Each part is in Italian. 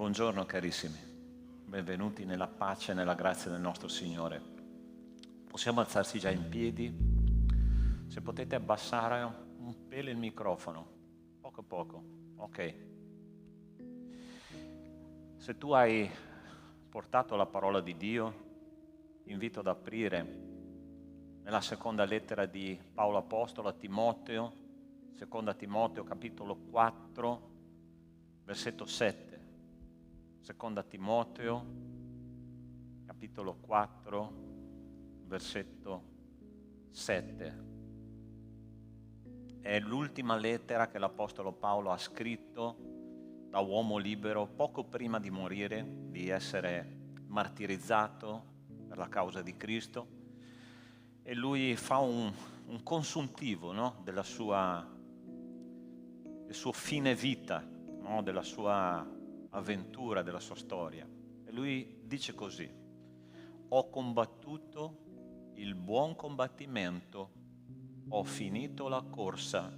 Buongiorno carissimi, benvenuti nella pace e nella grazia del nostro Signore. Possiamo alzarsi già in piedi? Se potete abbassare un pelo il microfono, poco poco, ok. Se tu hai portato la parola di Dio, ti invito ad aprire nella seconda lettera di Paolo Apostolo a Timoteo, seconda Timoteo capitolo 4, versetto 7. Seconda Timoteo, capitolo 4, versetto 7. È l'ultima lettera che l'Apostolo Paolo ha scritto da uomo libero poco prima di morire, di essere martirizzato per la causa di Cristo. E lui fa un consuntivo, no? del suo fine vita, no? Della sua avventura, della sua storia. E lui dice così: ho combattuto il buon combattimento, ho finito la corsa,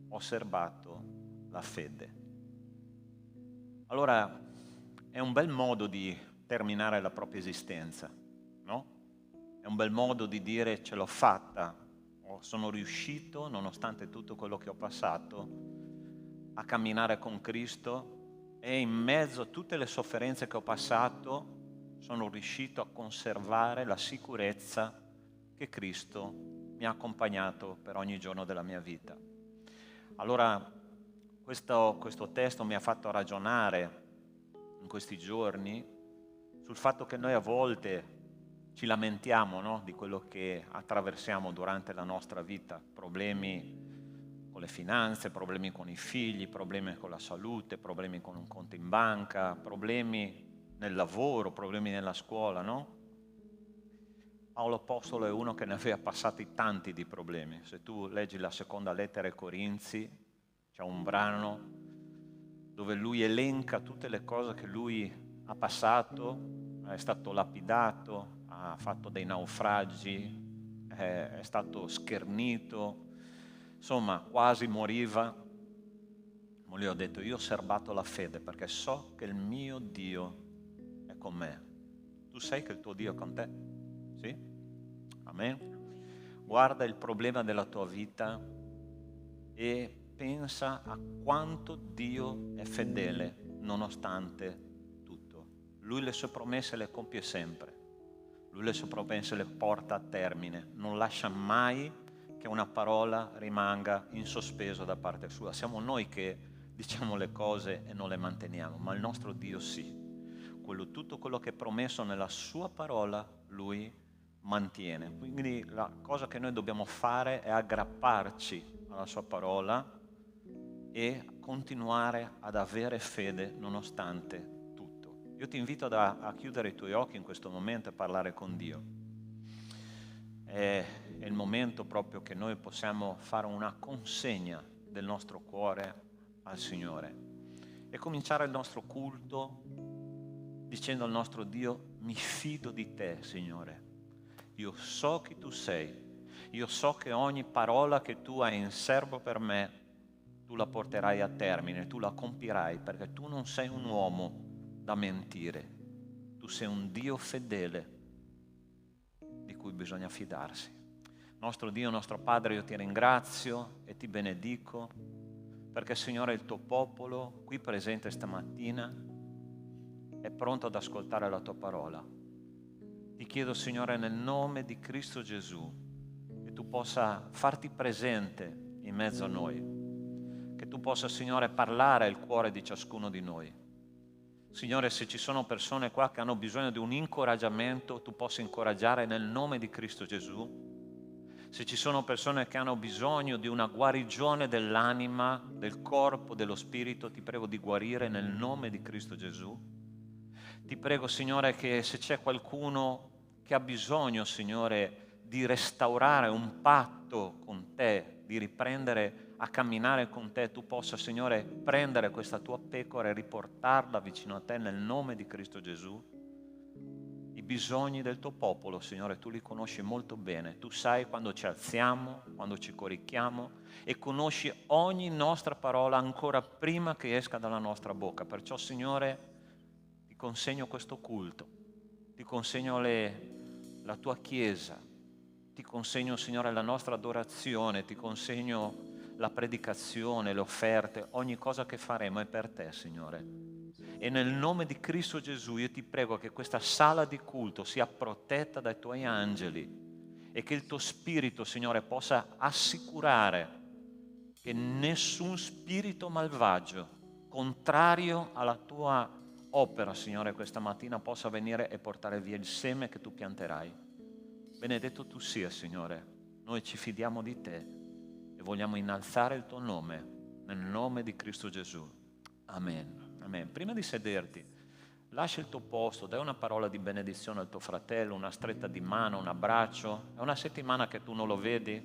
ho serbato la fede. Allora, è un bel modo di terminare la propria esistenza, no? È un bel modo di dire ce l'ho fatta, sono riuscito, nonostante tutto quello che ho passato, a camminare con Cristo, e in mezzo a tutte le sofferenze che ho passato sono riuscito a conservare la sicurezza che Cristo mi ha accompagnato per ogni giorno della mia vita. Allora questo testo mi ha fatto ragionare in questi giorni sul fatto che noi a volte ci lamentiamo, no? Di quello che attraversiamo durante la nostra vita, problemi con le finanze, problemi con i figli, problemi con la salute, problemi con un conto in banca, problemi nel lavoro, problemi nella scuola, no? Paolo Apostolo è uno che ne aveva passati tanti di problemi. Se tu leggi la seconda lettera ai Corinzi, c'è un brano dove lui elenca tutte le cose che lui ha passato, è stato lapidato, ha fatto dei naufragi, è stato schernito, insomma quasi moriva. Ma lui ha detto: io ho serbato la fede perché so che il mio Dio è con me. Tu sai che il tuo Dio è con te? Sì? Amen. Guarda il problema della tua vita e pensa a quanto Dio è fedele nonostante tutto. Lui le sue promesse le compie sempre. Lui le sue promesse le porta a termine. Non lascia mai che una parola rimanga in sospeso da parte sua. Siamo noi che diciamo le cose e non le manteniamo, ma il nostro Dio sì. Tutto quello che è promesso nella sua parola, Lui mantiene. Quindi la cosa che noi dobbiamo fare è aggrapparci alla sua parola e continuare ad avere fede nonostante tutto. Io ti invito a chiudere i tuoi occhi in questo momento e parlare con Dio. È il momento proprio che noi possiamo fare una consegna del nostro cuore al Signore e cominciare il nostro culto dicendo al nostro Dio: mi fido di te, Signore. Io so chi tu sei. Io so che ogni parola che tu hai in serbo per me, tu la porterai a termine, tu la compirai, perché tu non sei un uomo da mentire. Tu sei un Dio fedele di cui bisogna fidarsi. Nostro Dio, nostro Padre, io ti ringrazio e ti benedico perché, Signore, il tuo popolo qui presente stamattina è pronto ad ascoltare la tua parola. Ti chiedo, Signore, nel nome di Cristo Gesù, che tu possa farti presente in mezzo a noi, che tu possa, Signore, parlare al cuore di ciascuno di noi. Signore, se ci sono persone qua che hanno bisogno di un incoraggiamento, tu possa incoraggiare nel nome di Cristo Gesù. Se ci sono persone che hanno bisogno di una guarigione dell'anima, del corpo, dello spirito, ti prego di guarire nel nome di Cristo Gesù. Ti prego, Signore, che se c'è qualcuno che ha bisogno, Signore, di restaurare un patto con te, di riprendere a camminare con te, tu possa, Signore, prendere questa tua pecora e riportarla vicino a te nel nome di Cristo Gesù. I bisogni del tuo popolo, Signore, tu li conosci molto bene. Tu sai quando ci alziamo, quando ci corichiamo e conosci ogni nostra parola ancora prima che esca dalla nostra bocca. Perciò, Signore, ti consegno questo culto, ti consegno la tua Chiesa, ti consegno, Signore, la nostra adorazione, ti consegno la predicazione, le offerte, ogni cosa che faremo è per te, Signore. E nel nome di Cristo Gesù io ti prego che questa sala di culto sia protetta dai tuoi angeli e che il tuo spirito, Signore, possa assicurare che nessun spirito malvagio, contrario alla tua opera, Signore, questa mattina possa venire e portare via il seme che tu pianterai. Benedetto tu sia, Signore, noi ci fidiamo di te e vogliamo innalzare il tuo nome, nel nome di Cristo Gesù. Amen. Amen. Prima di sederti, lascia il tuo posto, dai una parola di benedizione al tuo fratello, una stretta di mano, un abbraccio. È una settimana che tu non lo vedi.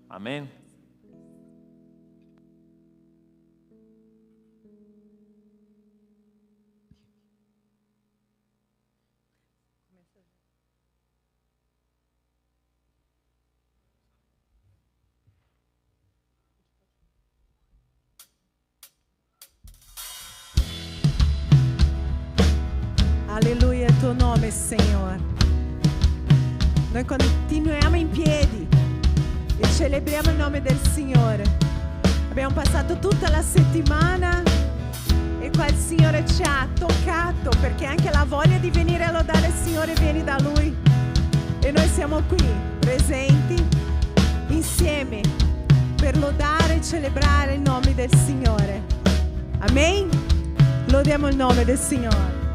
Amen. Alleluia il tuo nome, Signore. Noi continuiamo in piedi e celebriamo il nome del Signore. Abbiamo passato tutta la settimana e qua il Signore ci ha toccato, perché anche la voglia di venire a lodare il Signore viene da Lui. E noi siamo qui, presenti, insieme, per lodare e celebrare il nome del Signore. Amen? Lodiamo il nome del Signore.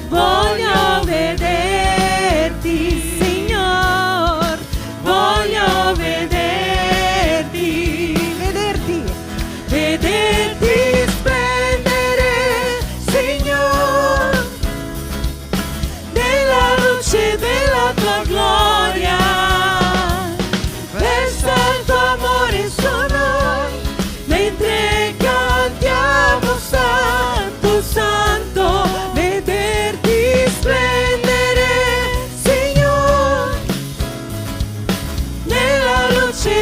Voglio vederti, Signor, voglio vederti, vederti splendere, Signor, nella luce della tua gloria, versa il tuo amore su noi, mentre cantiamo Santo, Santo.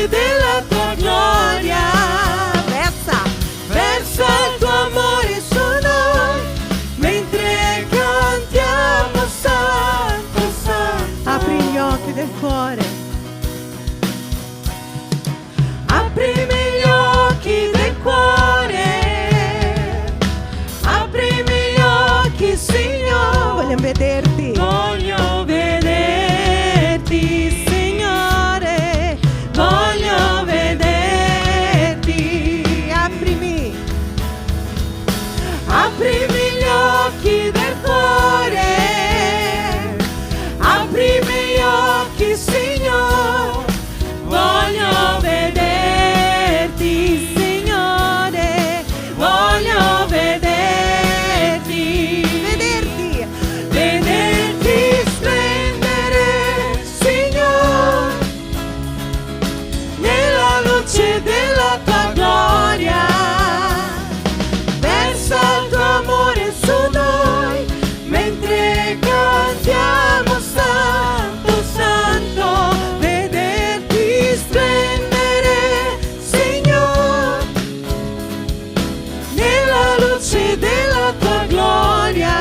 Della tua gloria, versa il tuo amore su noi, mentre cantiamo Santo, Santo. Apri gli occhi del cuore, aprimi gli occhi del cuore, aprimi gli occhi, Signore. Vogliamo vederti, voglio vederti, Signore, voglio vederti. Aprimi, aprimi gli occhi del cuore, aprimi gli occhi, Signore, voglio vederti, Signore, voglio vederti, vederti splendere, Signore, nella luce della tua gloria, versa il tuo amore su noi, mentre cantiamo Santo, Santo, vederti splendere, Signore, nella luce della tua gloria,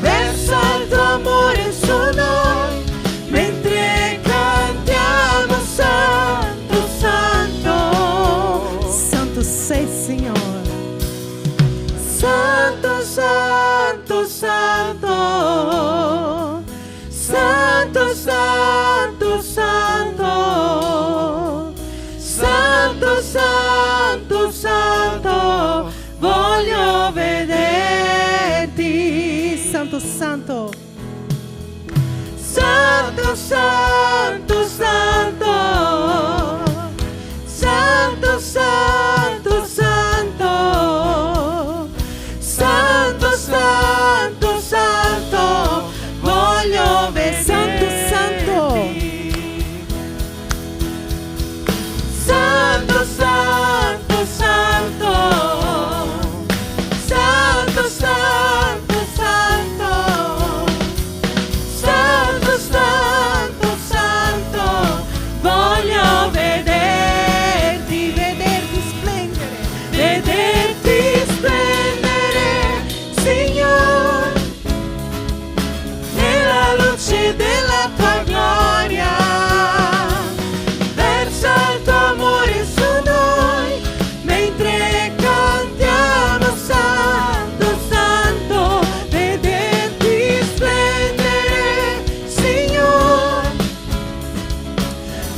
versa il tuo amore su noi, mentre cantiamo Santo, Santo. Santo sei, Signore. Santo, Santo, Santo. Santo, Santo, Santo. Santo, Santo, Santo. Voglio vederti. Santo, Santo. Santo, Santo, Santo. Santo, santo, santo, santo, santo, santo, voglio vederti. Santo, santo, santo, santo, santo, santo, santo, santo, santo, santo, santo, voglio vederti, vederti splendere, vederti splendere, Signore, nella luce della tua gloria. Versa il tuo amore su noi mentre cantiamo santo, santo, vederti splendere, Signore,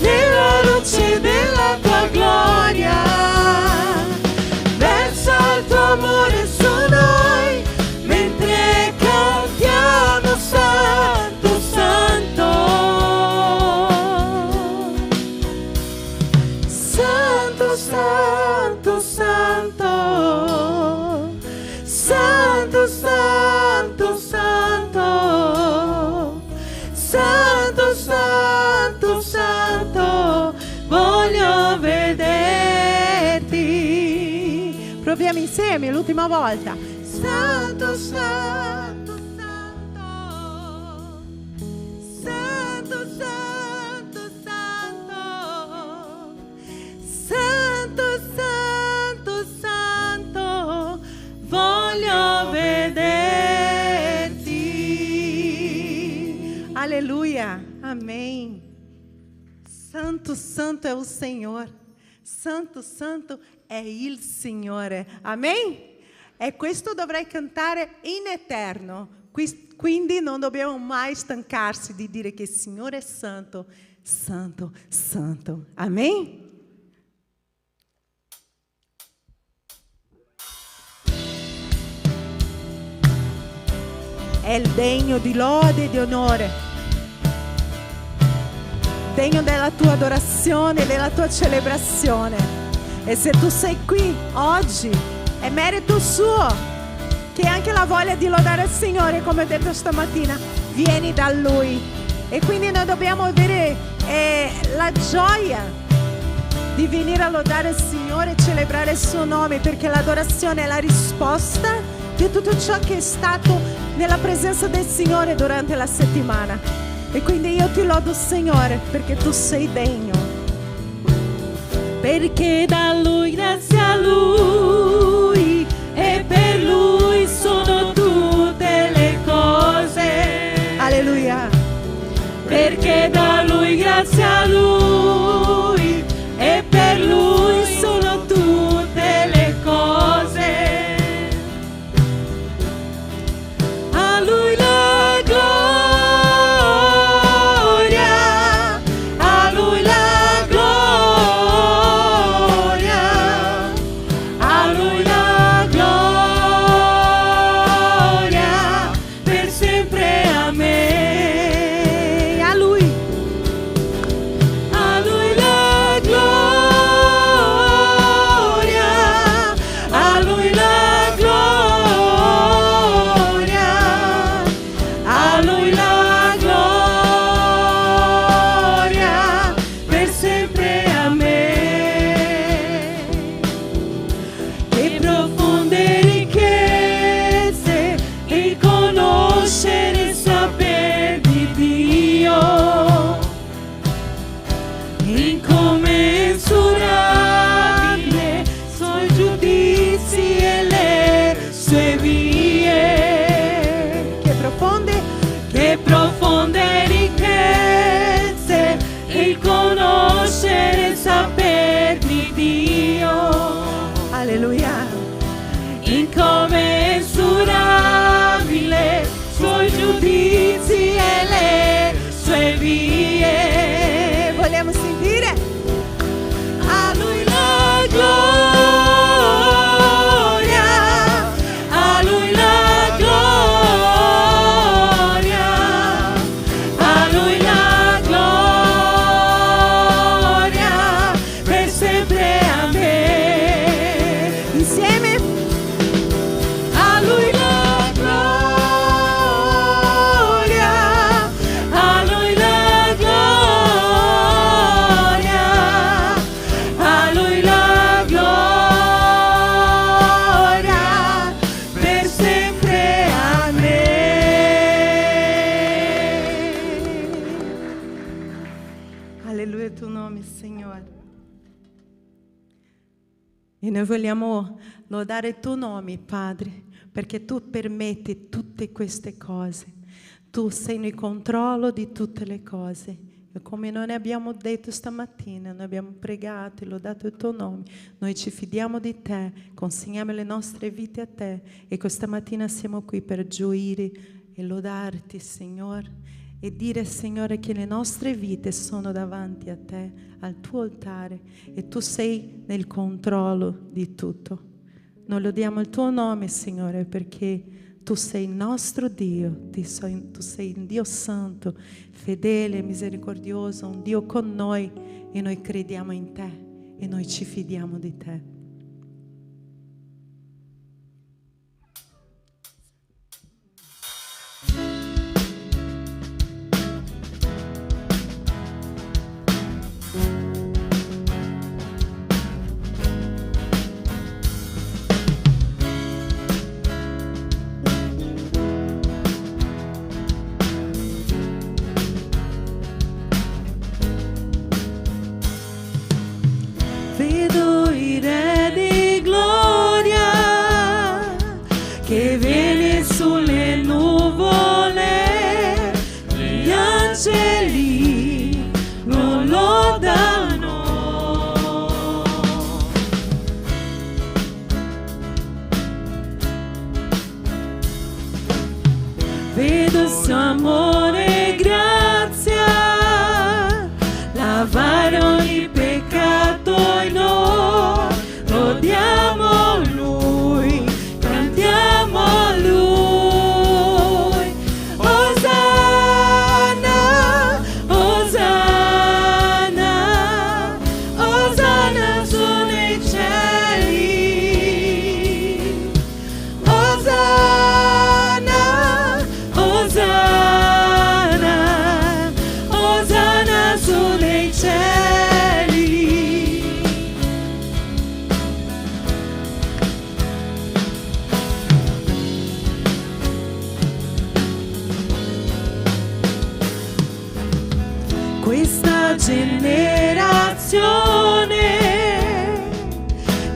nella luce della tua gloria. Versa il tuo amore su noi mentre cantiamo santo, santo, santo, santo, santo, santo, santo, santo, santo, santo, santo, voglio vederti. Proviamo insieme l'ultima volta. Santo, santo, santo, santo, santo, santo, santo, santo, santo, voglio vederti. Aleluia, amém. Santo, santo é o Senhor. Santo, santo è il Signore. Amen? E questo dovrai cantare in eterno. Quindi non dobbiamo mai stancarsi di dire che il Signore è santo, santo, santo. Amen? È il degno di lode e di onore, degno della tua adorazione, della tua celebrazione. E se tu sei qui oggi, è merito suo, che anche la voglia di lodare il Signore, come ho detto stamattina, vieni da Lui. E quindi noi dobbiamo avere la gioia di venire a lodare il Signore e celebrare il suo nome, perché l'adorazione è la risposta di tutto ciò che è stato nella presenza del Signore durante la settimana. E quindi io ti lodo, Signore, perché tu sei degno. Perché da Lui, grazie a Lui, e per Lui sono tutte le cose. Alleluia. Perché da Lui, grazie a Lui, e per Lui sono tutte le cose. A Lui la gloria, a Lui la gloria, a Lui la gloria, per sempre a me. A Lui la gloria, a Lui la gloria, a Lui la gloria, per sempre a me. Che profonde ricchezze il conoscere e saper di Dio, incommensurabile suoi giudizi e le sue vie. Che profonde ricchezze il conoscere e saper di Dio. Alleluia. Incommensurabile suoi giudizi e le sue vie. Vogliamo sentire? A Lui la gloria, a Lui la gloria, a Lui la gloria, per sempre a me. E noi vogliamo lodare il tuo nome, Padre, perché tu permetti tutte queste cose. Tu sei nel controllo di tutte le cose. E come noi abbiamo detto stamattina, noi abbiamo pregato e lodato il tuo nome, noi ci fidiamo di te, consegniamo le nostre vite a te e questa mattina siamo qui per gioire e lodarti, Signore, e dire, Signore, che le nostre vite sono davanti a te, al tuo altare, e tu sei nel controllo di tutto. Noi lodiamo il tuo nome, Signore, perché tu sei il nostro Dio, tu sei un Dio santo, fedele, misericordioso, un Dio con noi, e noi crediamo in te e noi ci fidiamo di te. Vedo il Re di gloria che viene sulle nuvole, gli angeli lo lodano. Vedo il suo amore e grazia lavare ogni peccato in noi, lodiamo Lui, cantiamo a Lui. Osanna, Osanna, Osanna su nei cieli. Osanna, Osanna, Osanna su nei cieli. Questa generazione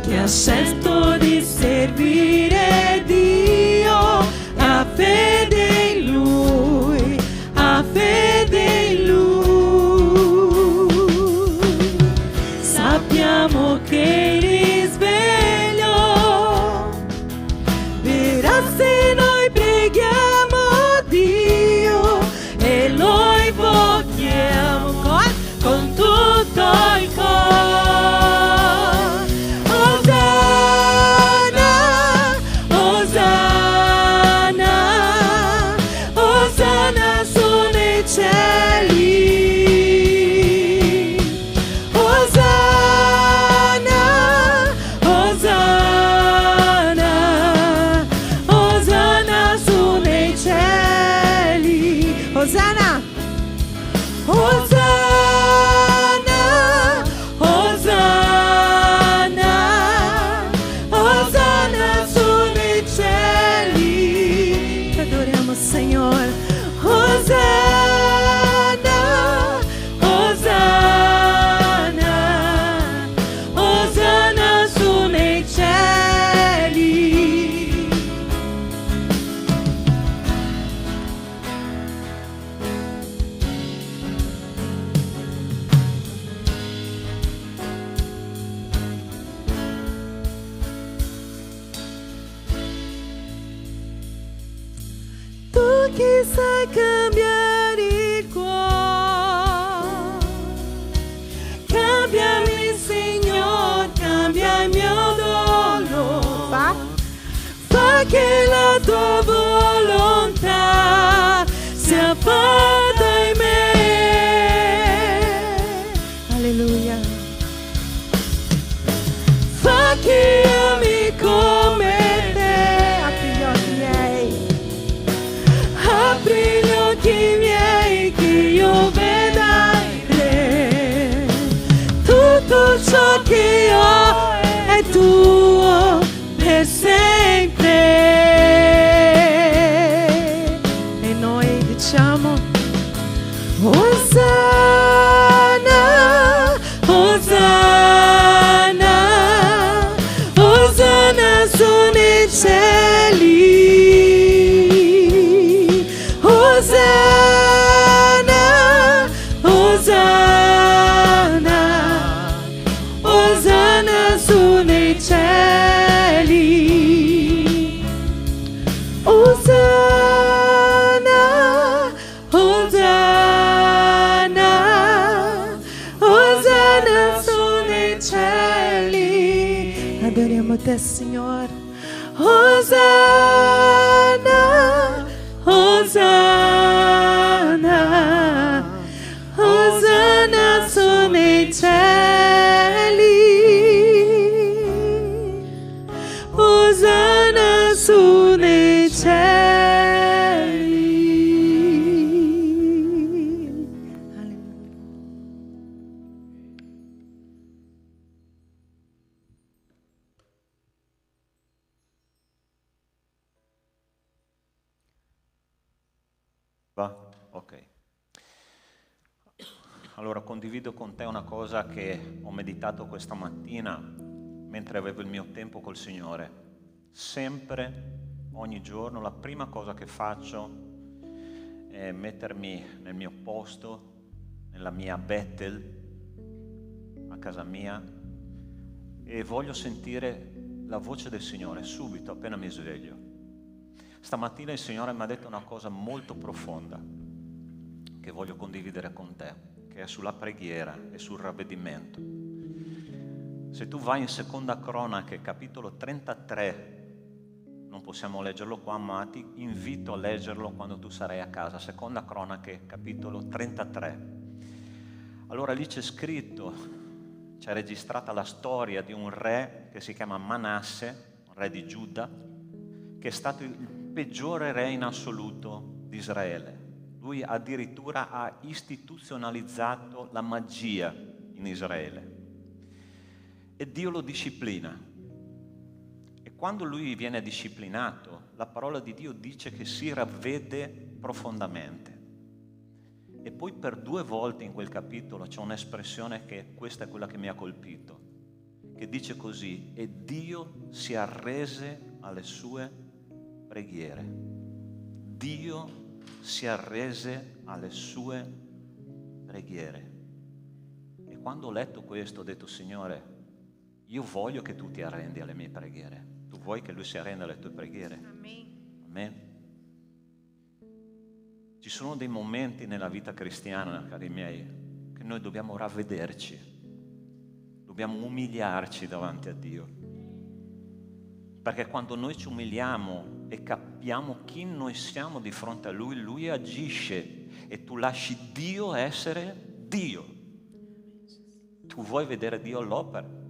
che ha scelto di servire Dio ha fede in Lui, ha fede in Lui. Sappiamo che il risveglio verrà se noi preghiamo Dio e lo invochiamo con tutto il cuore. Osanna, Osanna, Osanna su nei cieli. Osanna, Osanna, Osanna su nei cieli. Osanna, Osanna, Osanna, Osanna su nei cieli. Ti adoriamo, Signore. Osanna, Osanna, Osanna su nei cieli. Tu che sai cambiare il cuore, cambiami, Signore, cambia il mio dolore. Fa che la tua volontà sia fatta in me. Alleluia. Fa che ami come te. Apri gli occhi miei. Apri gli occhi miei che io veda in te. Tutto ciò che ho è tuo per sempre. E noi diciamo Osanna, Osanna, te, Senhor. Hosana, Hosana, Hosana su nei cieli. Hosana su nei cieli. Va? Ok. Allora condivido con te una cosa che ho meditato questa mattina mentre avevo il mio tempo col Signore. Sempre, ogni giorno, la prima cosa che faccio è mettermi nel mio posto, nella mia Bethel, a casa mia, e voglio sentire la voce del Signore subito, appena mi sveglio. Stamattina il Signore mi ha detto una cosa molto profonda che voglio condividere con te, che è sulla preghiera e sul ravvedimento. Se tu vai in Seconda Cronache, capitolo 33, non possiamo leggerlo qua, ma ti invito a leggerlo quando tu sarai a casa. Seconda Cronache, capitolo 33. Allora lì c'è scritto, c'è registrata la storia di un re che si chiama Manasse, un re di Giuda, che è stato il peggiore re in assoluto di Israele. Lui addirittura ha istituzionalizzato la magia in Israele e Dio lo disciplina. E quando lui viene disciplinato, la parola di Dio dice che si ravvede profondamente. E poi per 2 volte in quel capitolo c'è un'espressione che questa è quella che mi ha colpito, che dice così: e Dio si arrese alle sue preghiere. Dio si arrese alle sue preghiere. E quando ho letto questo ho detto: Signore, io voglio che tu ti arrendi alle mie preghiere. Tu vuoi che Lui si arrenda alle tue preghiere? Amen. Amen. Ci sono dei momenti nella vita cristiana, cari miei, che noi dobbiamo ravvederci, dobbiamo umiliarci davanti a Dio. Perché quando noi ci umiliamo e capiamo chi noi siamo di fronte a Lui, Lui agisce e tu lasci Dio essere Dio. Tu vuoi vedere Dio all'opera?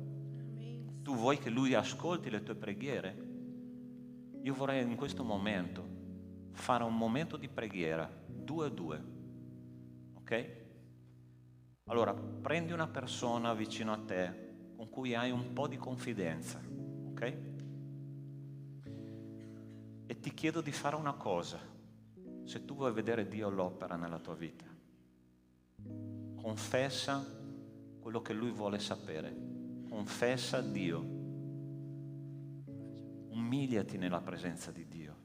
Tu vuoi che Lui ascolti le tue preghiere? Io vorrei in questo momento fare un momento di preghiera, 2 a 2, ok? Allora, prendi una persona vicino a te con cui hai un po' di confidenza, ok? E ti chiedo di fare una cosa, se tu vuoi vedere Dio all'opera nella tua vita. Confessa quello che Lui vuole sapere. Confessa a Dio, umiliati nella presenza di Dio,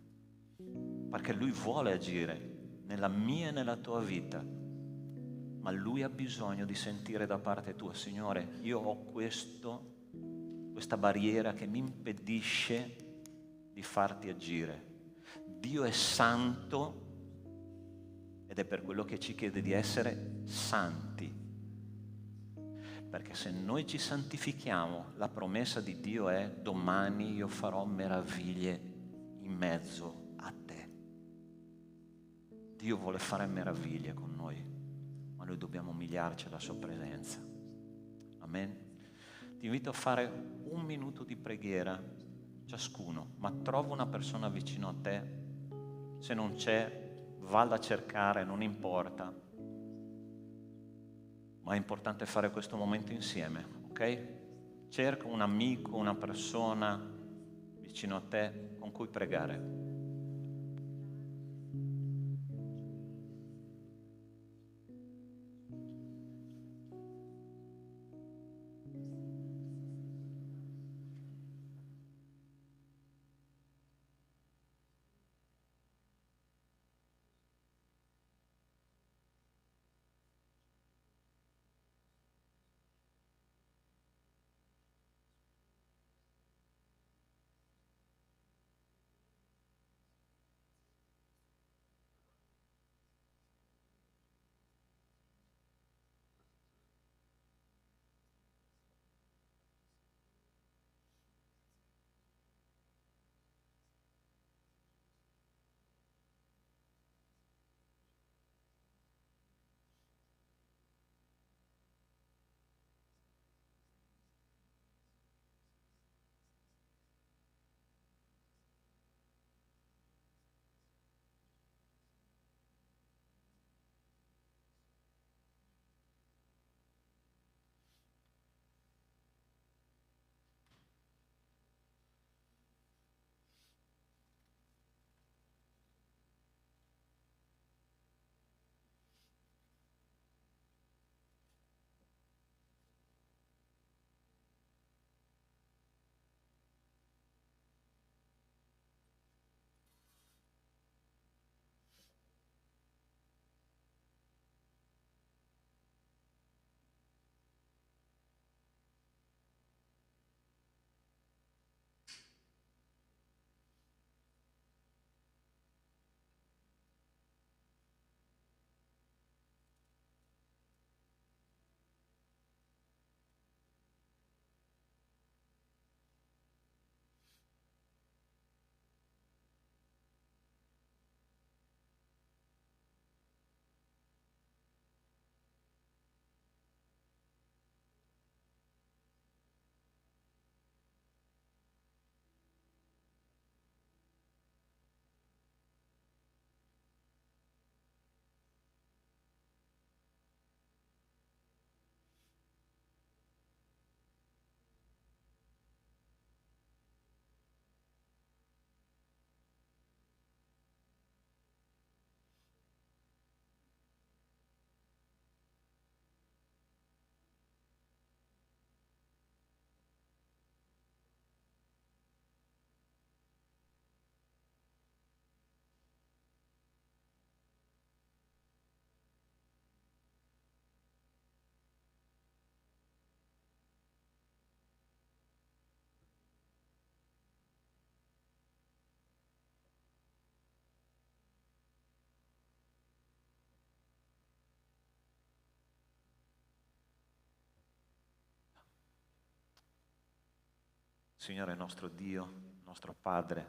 perché Lui vuole agire nella mia e nella tua vita, ma Lui ha bisogno di sentire da parte tua: Signore, io ho questa barriera che mi impedisce di farti agire. Dio è santo ed è per quello che ci chiede di essere santi. Perché se noi ci santifichiamo, la promessa di Dio è: domani io farò meraviglie in mezzo a te. Dio vuole fare meraviglie con noi, ma noi dobbiamo umiliarci alla sua presenza. Amen. Ti invito a fare 1 minuto di preghiera, ciascuno, ma trova una persona vicino a te. Se non c'è, valla a cercare, non importa. Ma è importante fare questo momento insieme, ok? Cerca un amico, una persona vicino a te con cui pregare. Signore nostro Dio, nostro Padre,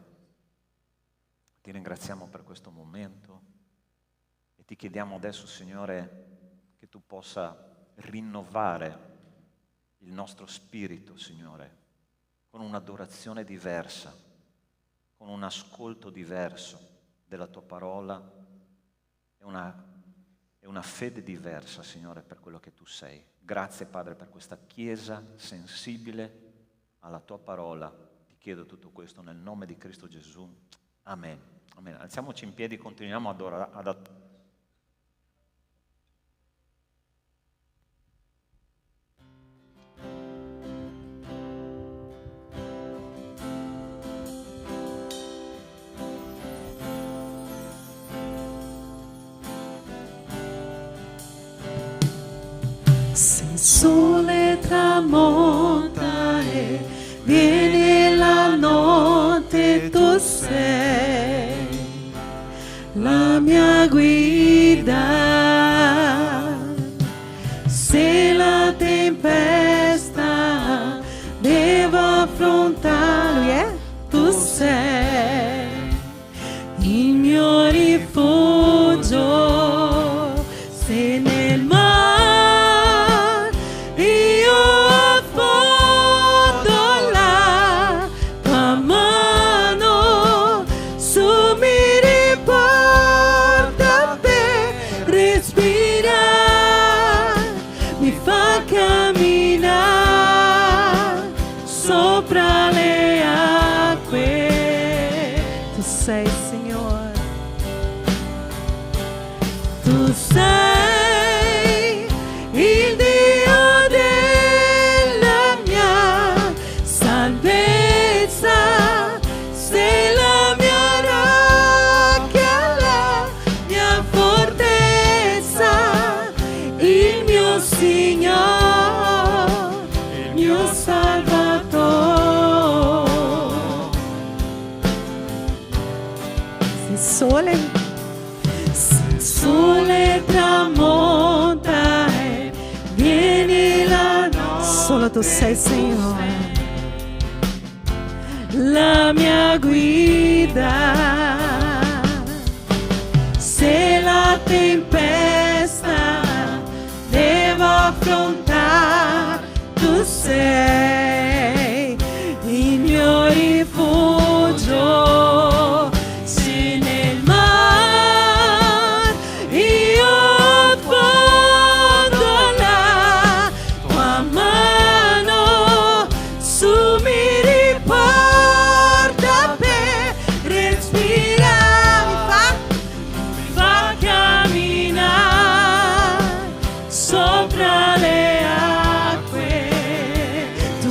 ti ringraziamo per questo momento e ti chiediamo adesso, Signore, che tu possa rinnovare il nostro spirito, Signore, con un'adorazione diversa, con un ascolto diverso della tua parola e una fede diversa, Signore, per quello che tu sei. Grazie, Padre, per questa Chiesa sensibile alla tua parola. Ti chiedo tutto questo nel nome di Cristo Gesù. Amen. Amen. Alziamoci in piedi e continuiamo ad adorare. Se il sole tramonta e viene la notte, tu sei la mia guida. Se la tempesta devo affrontare, tu sei il mio rifugio. Se nel mare io affondo, la tua mano su mi riporta per respirare, mi fa camminare sopra le acque. Tu sei, Signore, tu sei il Dio della mia salvezza, sei la mia rocca, la mia fortezza, il mio Signore, il mio Salvatore. Se il sole tramonta e viene la notte, solo tu sei, Signore, la mia guida. Se la tempesta devo affrontare, tu sei il mio rifugio. Se nel mare io affondo, la tua mano su mi riporta per respirare, mi fa camminare sopra le acque. Tu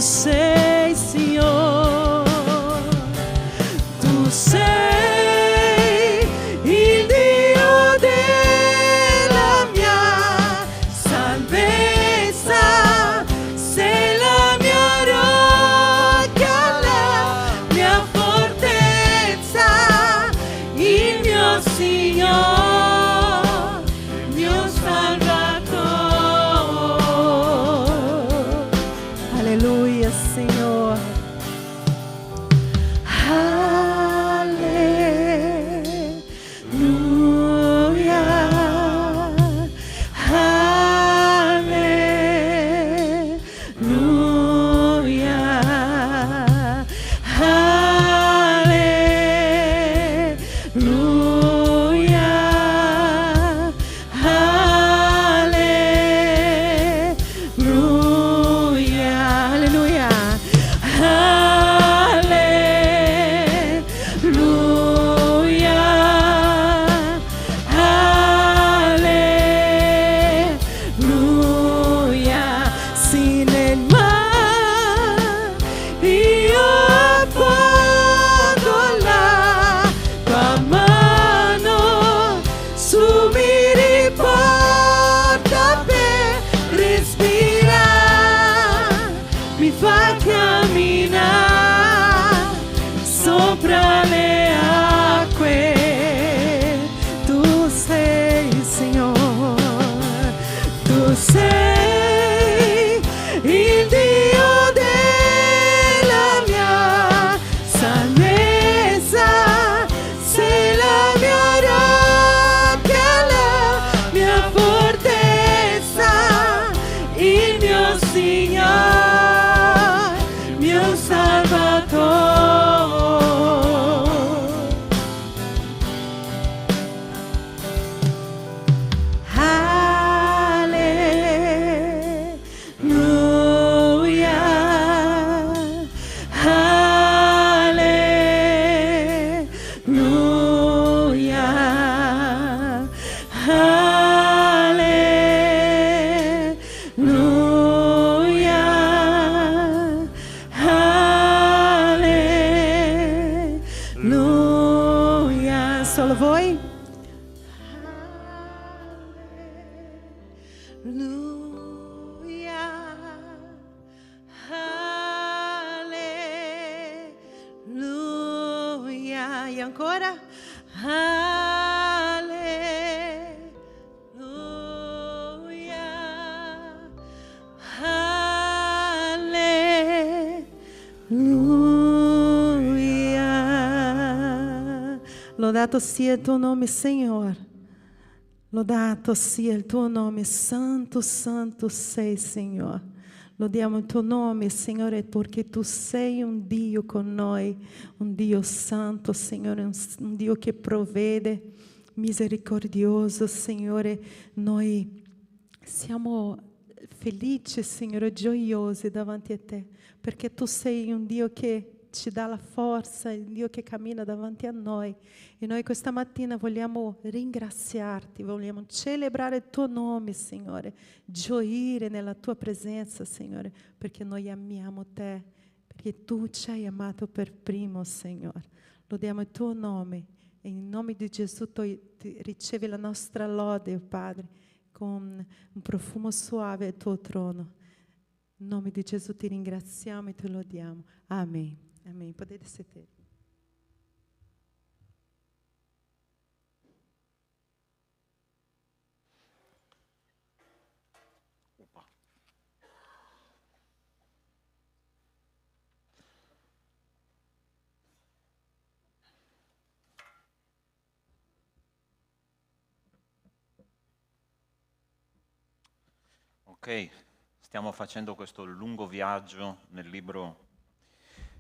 Alleluia. Solo voi? Alleluia. E ancora? Alleluia. Lodato sia il tuo nome, Signore. Lodato sia il tuo nome, santo, santo sei, Signore. Lodiamo il tuo nome, Signore, perché tu sei un Dio con noi, un Dio santo, Signore, un Dio che provvede, misericordioso, Signore. Noi siamo felici, Signore, gioiosi davanti a te, perché tu sei un Dio che ci dà la forza, il Dio che cammina davanti a noi. E noi questa mattina vogliamo ringraziarti, vogliamo celebrare il tuo nome, Signore, gioire nella tua presenza, Signore, perché noi amiamo te, perché tu ci hai amato per primo, Signore. Lodiamo il tuo nome e in nome di Gesù tu ricevi la nostra lode, oh Padre, con un profumo suave al tuo trono. In nome di Gesù ti ringraziamo e ti lodiamo. Amen. Amen. Potete sedere. Ok, stiamo facendo questo lungo viaggio nel libro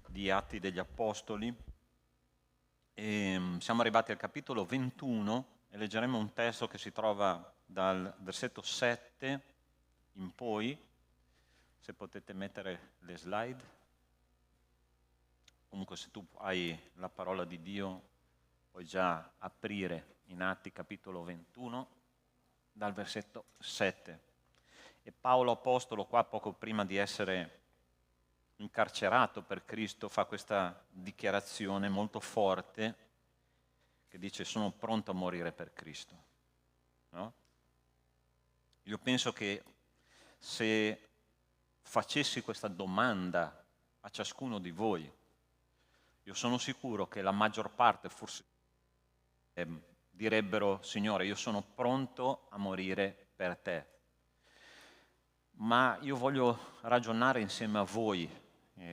di Atti degli Apostoli e siamo arrivati al capitolo 21 e leggeremo un testo che si trova dal versetto 7 in poi, se potete mettere le slide. Comunque se tu hai la parola di Dio puoi già aprire in Atti capitolo 21 dal versetto 7. E Paolo Apostolo qua poco prima di essere incarcerato per Cristo fa questa dichiarazione molto forte che dice sono pronto a morire per Cristo. No? Io penso che se facessi questa domanda a ciascuno di voi, io sono sicuro che la maggior parte forse direbbero Signore, io sono pronto a morire per te. Ma io voglio ragionare insieme a voi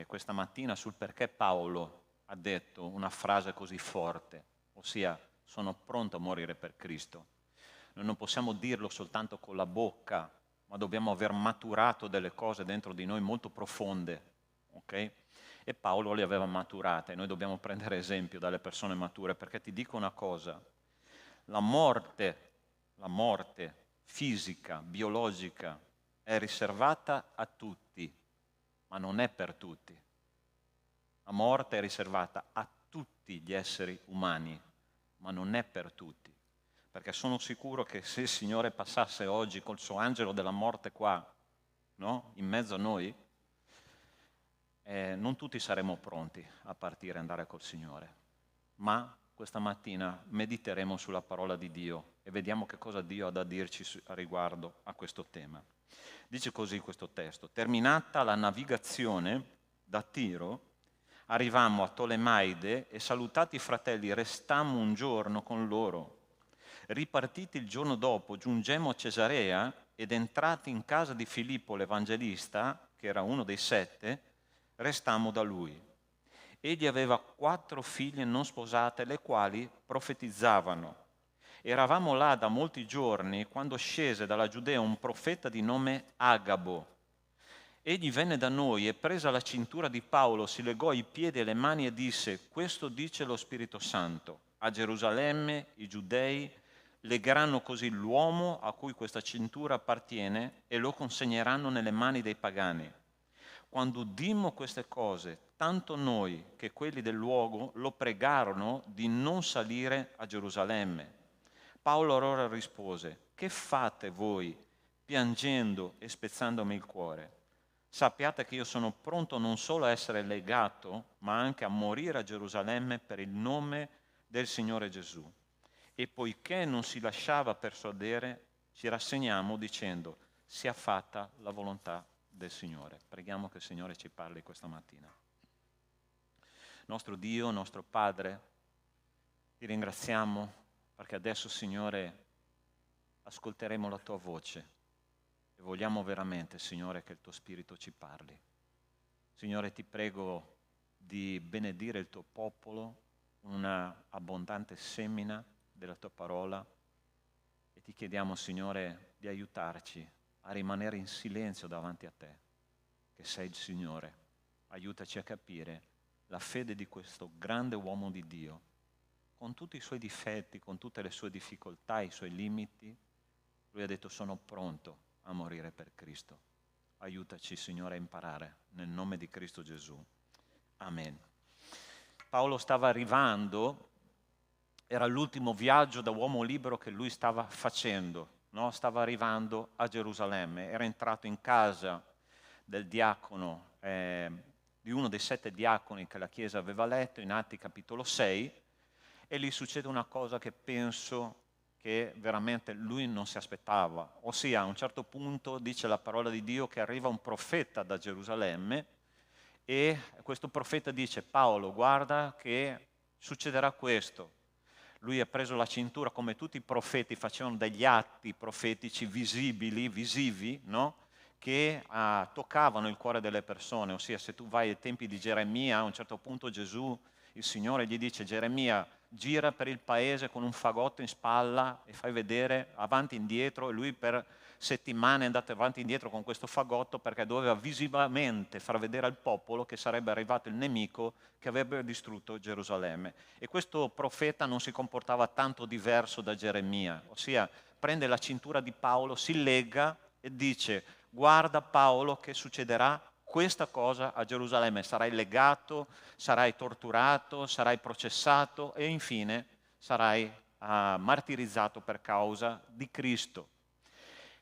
questa mattina sul perché Paolo ha detto una frase così forte, ossia sono pronto a morire per Cristo. Noi non possiamo dirlo soltanto con la bocca, ma dobbiamo aver maturato delle cose dentro di noi molto profonde, ok? E Paolo le aveva maturate, e noi dobbiamo prendere esempio dalle persone mature, perché ti dico una cosa, la morte fisica, biologica, è riservata a tutti, ma non è per tutti. La morte è riservata a tutti gli esseri umani, ma non è per tutti. Perché sono sicuro che se il Signore passasse oggi col suo angelo della morte qua, no? In mezzo a noi, non tutti saremo pronti a partire e andare col Signore. Ma questa mattina mediteremo sulla parola di Dio e vediamo che cosa Dio ha da dirci a riguardo a questo tema. Dice così questo testo: terminata la navigazione da Tiro, arrivammo a Tolemaide e salutati i fratelli restammo un giorno con loro. Ripartiti il giorno dopo giungemmo a Cesarea ed entrati in casa di Filippo l'Evangelista, che era uno dei 7, restammo da lui. Egli aveva 4 figlie non sposate, le quali profetizzavano. Eravamo là da molti giorni quando scese dalla Giudea un profeta di nome Agabo. Egli venne da noi e presa la cintura di Paolo, si legò i piedi e le mani e disse: questo dice lo Spirito Santo, a Gerusalemme i giudei legheranno così l'uomo a cui questa cintura appartiene e lo consegneranno nelle mani dei pagani. Quando udimmo queste cose, tanto noi che quelli del luogo lo pregarono di non salire a Gerusalemme. Paolo allora rispose: che fate voi piangendo e spezzandomi il cuore? sappiate che io sono pronto non solo a essere legato, ma anche a morire a Gerusalemme per il nome del Signore Gesù. E poiché non si lasciava persuadere, ci rassegniamo dicendo: sia fatta la volontà del Signore. Preghiamo che il Signore ci parli questa mattina. Nostro Dio, nostro Padre, ti ringraziamo perché adesso, Signore, ascolteremo la tua voce e vogliamo veramente, Signore, che il tuo Spirito ci parli. Signore, ti prego di benedire il tuo popolo, una abbondante semina della tua parola, e ti chiediamo, Signore, di aiutarci a rimanere in silenzio davanti a te, che sei il Signore. Aiutaci a capire la fede di questo grande uomo di Dio, con tutti i suoi difetti, con tutte le sue difficoltà, i suoi limiti. Lui ha detto: sono pronto a morire per Cristo. Aiutaci, Signore, a imparare, nel nome di Cristo Gesù. Amen. Paolo stava arrivando, era l'ultimo viaggio da uomo libero che lui stava facendo, no? Stava arrivando a Gerusalemme, era entrato in casa del diacono, di uno dei 7 diaconi che la Chiesa aveva letto in Atti capitolo 6, e lì succede una cosa che penso che veramente lui non si aspettava. Ossia, a un certo punto dice la parola di Dio che arriva un profeta da Gerusalemme e questo profeta dice: Paolo, guarda che succederà questo. Lui ha preso la cintura, come tutti i profeti facevano degli atti profetici visibili, visivi, no? Che toccavano il cuore delle persone. Ossia, se tu vai ai tempi di Geremia, a un certo punto Gesù, il Signore, gli dice: Geremia, gira per il paese con un fagotto in spalla e fai vedere avanti e indietro, e lui per settimane è andato avanti e indietro con questo fagotto perché doveva visivamente far vedere al popolo che sarebbe arrivato il nemico che avrebbe distrutto Gerusalemme. E questo profeta non si comportava tanto diverso da Geremia, ossia prende la cintura di Paolo, si lega e dice: guarda Paolo che succederà questa cosa a Gerusalemme, sarai legato, sarai torturato, sarai processato e infine sarai martirizzato per causa di Cristo.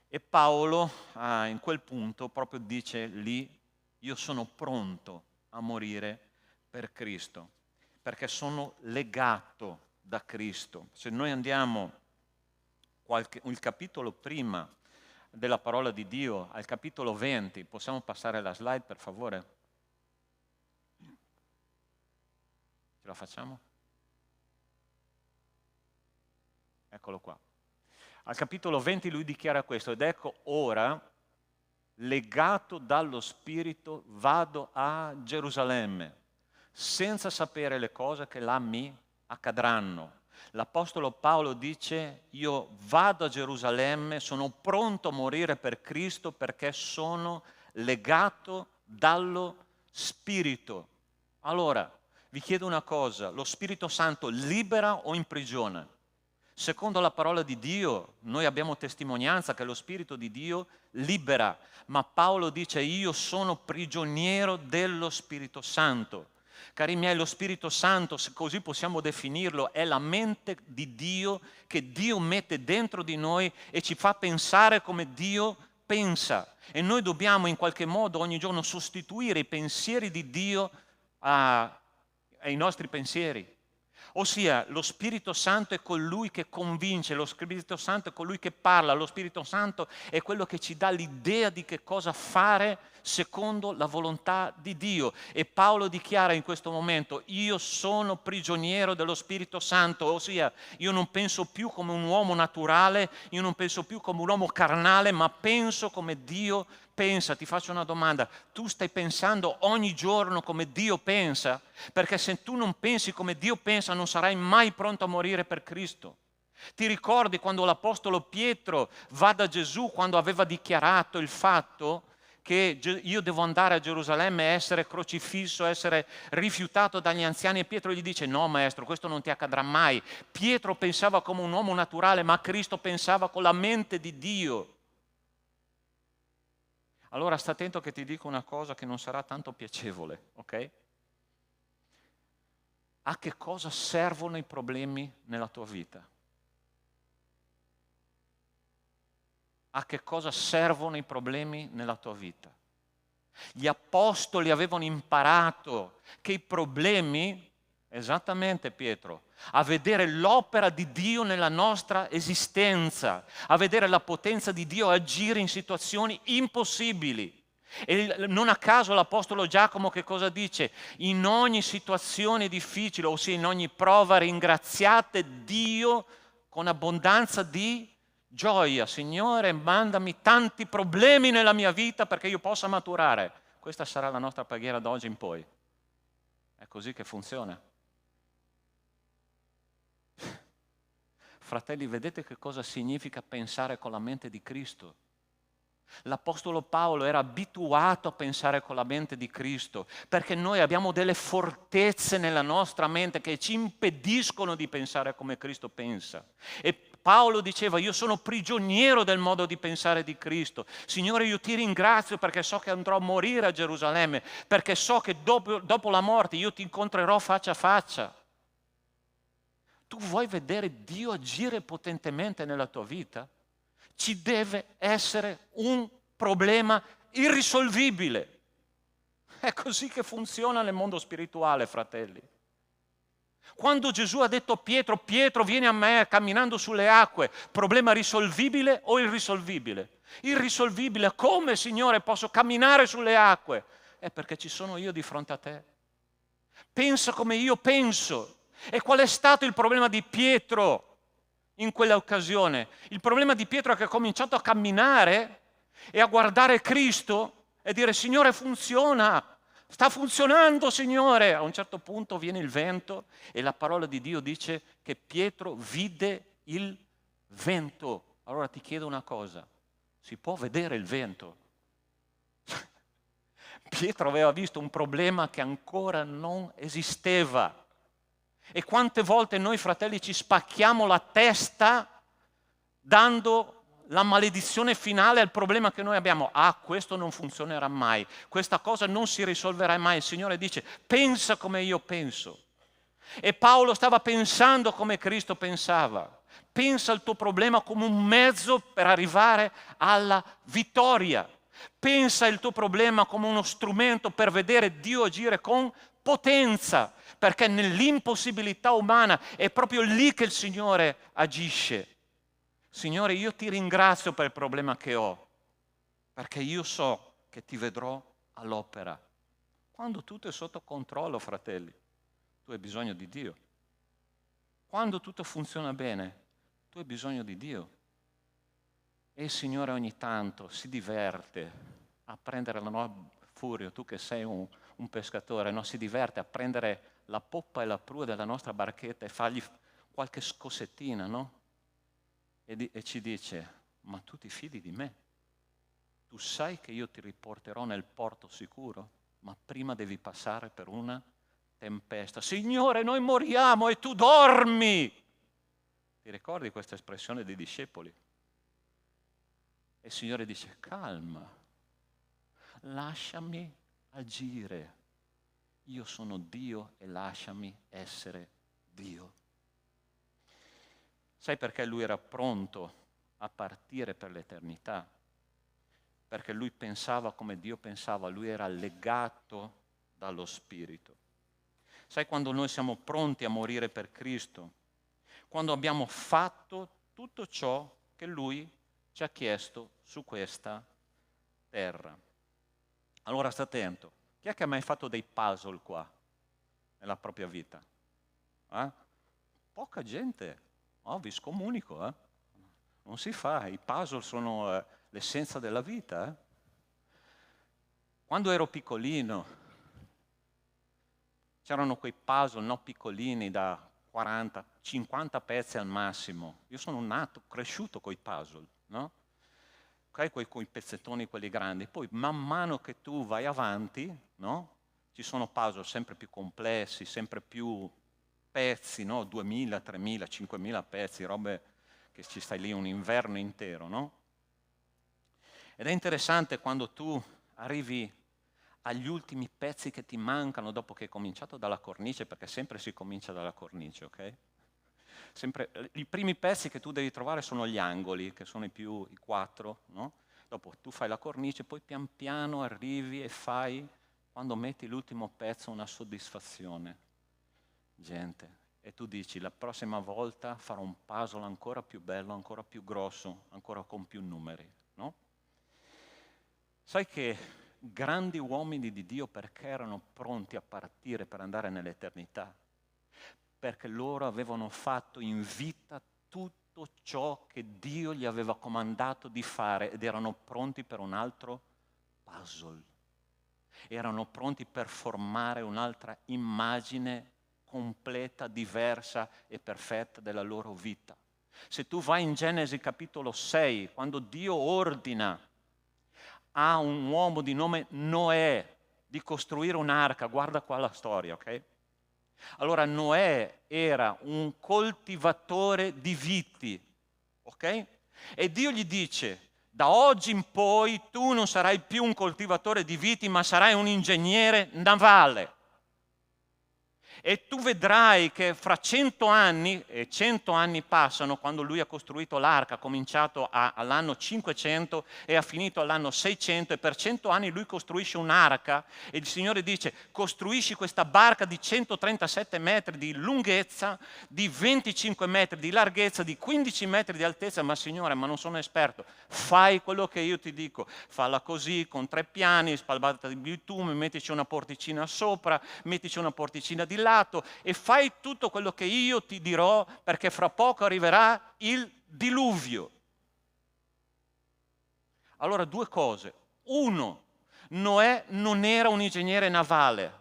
E Paolo in quel punto proprio dice lì: io sono pronto a morire per Cristo, perché sono legato da Cristo. Se noi andiamo il capitolo prima della parola di Dio, al capitolo 20, possiamo passare la slide per favore? Ce la facciamo? Eccolo qua. Al capitolo 20 lui dichiara questo: ed ecco ora, legato dallo Spirito, vado a Gerusalemme, senza sapere le cose che là mi accadranno. L'Apostolo Paolo dice: io vado a Gerusalemme, sono pronto a morire per Cristo perché sono legato dallo Spirito. Allora, vi chiedo una cosa: lo Spirito Santo libera o imprigiona? Secondo la parola di Dio, noi abbiamo testimonianza che lo Spirito di Dio libera, ma Paolo dice: io sono prigioniero dello Spirito Santo. Cari miei, lo Spirito Santo, se così possiamo definirlo, è la mente di Dio che Dio mette dentro di noi e ci fa pensare come Dio pensa. E noi dobbiamo in qualche modo ogni giorno sostituire i pensieri di Dio ai nostri pensieri. Ossia, lo Spirito Santo è colui che convince, lo Spirito Santo è colui che parla, lo Spirito Santo è quello che ci dà l'idea di che cosa fare secondo la volontà di Dio. E Paolo dichiara in questo momento: io sono prigioniero dello Spirito Santo, ossia io non penso più come un uomo naturale, io non penso più come un uomo carnale, ma penso come Dio pensa. Ti faccio una domanda: tu stai pensando ogni giorno come Dio pensa? Perché se tu non pensi come Dio pensa non sarai mai pronto a morire per Cristo. Ti ricordi quando l'Apostolo Pietro va da Gesù, quando aveva dichiarato il fatto che io devo andare a Gerusalemme, essere crocifisso, essere rifiutato dagli anziani, e Pietro gli dice: no maestro, questo non ti accadrà mai. Pietro pensava come un uomo naturale, ma Cristo pensava con la mente di Dio. Allora sta attento che ti dico una cosa che non sarà tanto piacevole, ok? A che cosa servono i problemi nella tua vita? A che cosa servono i problemi nella tua vita? Gli apostoli avevano imparato che i problemi, esattamente Pietro, a vedere l'opera di Dio nella nostra esistenza, a vedere la potenza di Dio agire in situazioni impossibili. E non a caso l'Apostolo Giacomo che cosa dice? In ogni situazione difficile, ossia in ogni prova, ringraziate Dio con abbondanza di gioia. Signore, mandami tanti problemi nella mia vita perché io possa maturare. Questa sarà la nostra preghiera da oggi in poi. È così che funziona. Fratelli, vedete che cosa significa pensare con la mente di Cristo? L'Apostolo Paolo era abituato a pensare con la mente di Cristo, perché noi abbiamo delle fortezze nella nostra mente che ci impediscono di pensare come Cristo pensa. E Paolo diceva: io sono prigioniero del modo di pensare di Cristo. Signore, io ti ringrazio perché so che andrò a morire a Gerusalemme, perché so che dopo la morte io ti incontrerò faccia a faccia. Tu vuoi vedere Dio agire potentemente nella tua vita? Ci deve essere un problema irrisolvibile. È così che funziona nel mondo spirituale, fratelli. Quando Gesù ha detto a Pietro: Pietro, vieni a me camminando sulle acque, problema risolvibile o irrisolvibile? Irrisolvibile. Come, Signore, posso camminare sulle acque? È perché ci sono io di fronte a te. Pensa come io penso. E qual è stato il problema di Pietro in quella occasione? Il problema di Pietro è che ha cominciato a camminare e a guardare Cristo e dire: Signore, funziona, sta funzionando, Signore. A un certo punto viene il vento e la parola di Dio dice che Pietro vide il vento. Allora ti chiedo una cosa: si può vedere il vento? Pietro aveva visto un problema che ancora non esisteva. E quante volte noi, fratelli, ci spacchiamo la testa dando la maledizione finale al problema che noi abbiamo. Ah, questo non funzionerà mai, questa cosa non si risolverà mai. Il Signore dice: pensa come io penso. E Paolo stava pensando come Cristo pensava. Pensa al tuo problema come un mezzo per arrivare alla vittoria. Pensa il tuo problema come uno strumento per vedere Dio agire con potenza, perché nell'impossibilità umana è proprio lì che il Signore agisce. Signore, io ti ringrazio per il problema che ho, perché io so che ti vedrò all'opera. Quando tutto è sotto controllo, fratelli, tu hai bisogno di Dio. Quando tutto funziona bene, tu hai bisogno di Dio. E il Signore ogni tanto si diverte a prendere la nostra Furio, tu che sei un pescatore, no? Si diverte a prendere la poppa e la prua della nostra barchetta e fargli qualche scossettina, no? E ci dice: ma tu ti fidi di me? Tu sai che io ti riporterò nel porto sicuro, ma prima devi passare per una tempesta. Signore, noi moriamo e tu dormi! Ti ricordi questa espressione dei discepoli? E il Signore dice: calma, lasciami agire. Io sono Dio e lasciami essere Dio. Sai perché lui era pronto a partire per l'eternità? Perché lui pensava come Dio pensava, lui era legato dallo Spirito. Sai quando noi siamo pronti a morire per Cristo? Quando abbiamo fatto tutto ciò che lui ci ha chiesto su questa terra. Allora sta attento. Chi è che ha mai fatto dei puzzle qua nella propria vita? Poca gente. Vi scomunico. Non si fa. I puzzle sono l'essenza della vita. Quando ero piccolino c'erano quei puzzle piccolini da 40, 50 pezzi al massimo. Io sono cresciuto coi puzzle, no? Quei pezzettoni, quelli grandi. Poi man mano che tu vai avanti, no? Ci sono puzzle sempre più complessi, sempre più pezzi, no? 2000, 3000, 5000 pezzi, robe che ci stai lì un inverno intero, no? Ed è interessante quando tu arrivi agli ultimi pezzi che ti mancano dopo che hai cominciato dalla cornice, perché sempre si comincia dalla cornice, ok? Sempre, i primi pezzi che tu devi trovare sono gli angoli, che sono i 4, no? dopo tu fai la cornice, poi pian piano arrivi e fai, quando metti l'ultimo pezzo, una soddisfazione. Gente, e tu dici, la prossima volta farò un puzzle ancora più bello, ancora più grosso, ancora con più numeri, no? Sai che grandi uomini di Dio perché erano pronti a partire per andare nell'eternità? Perché loro avevano fatto in vita tutto ciò che Dio gli aveva comandato di fare ed erano pronti per un altro puzzle. Erano pronti per formare un'altra immagine completa, diversa e perfetta della loro vita. Se tu vai in Genesi capitolo 6, quando Dio ordina a un uomo di nome Noè di costruire un'arca, guarda qua la storia, ok? Allora Noè era un coltivatore di viti, ok? E Dio gli dice, da oggi in poi tu non sarai più un coltivatore di viti, ma sarai un ingegnere navale. E tu vedrai che fra 100 anni, e 100 anni passano, quando lui ha costruito l'arca, ha cominciato all'anno 500 e ha finito all'anno 600, e per 100 anni lui costruisce un'arca e il Signore dice, costruisci questa barca di 137 metri di lunghezza, di 25 metri di larghezza, di 15 metri di altezza, ma Signore, ma non sono esperto, fai quello che io ti dico, falla così, con 3 piani, spalmata di bitume, mettici una porticina sopra, mettici una porticina di lato e fai tutto quello che io ti dirò, perché fra poco arriverà il diluvio. Allora, 2 cose. 1, Noè non era un ingegnere navale.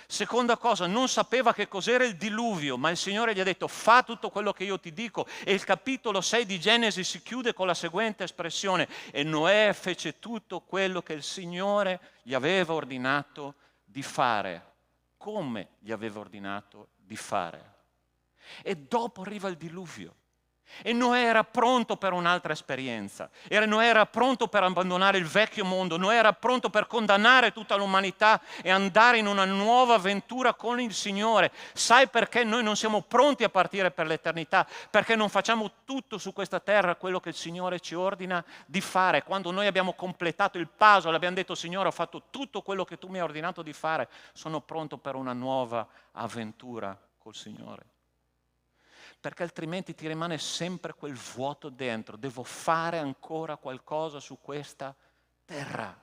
Seconda cosa, non sapeva che cos'era il diluvio, ma il Signore gli ha detto fa tutto quello che io ti dico, e il capitolo 6 di Genesi si chiude con la seguente espressione: e Noè fece tutto quello che il Signore gli aveva ordinato di fare, come gli aveva ordinato di fare. E dopo arriva il diluvio. E Noè era pronto per un'altra esperienza. Noè era pronto per abbandonare il vecchio mondo. Noè era pronto per condannare tutta l'umanità e andare in una nuova avventura con il Signore. Sai perché noi non siamo pronti a partire per l'eternità? Perché non facciamo tutto su questa terra quello che il Signore ci ordina di fare. Quando noi abbiamo completato il puzzle, abbiamo detto Signore, ho fatto tutto quello che tu mi hai ordinato di fare, sono pronto per una nuova avventura col Signore. Perché altrimenti ti rimane sempre quel vuoto dentro. Devo fare ancora qualcosa su questa terra.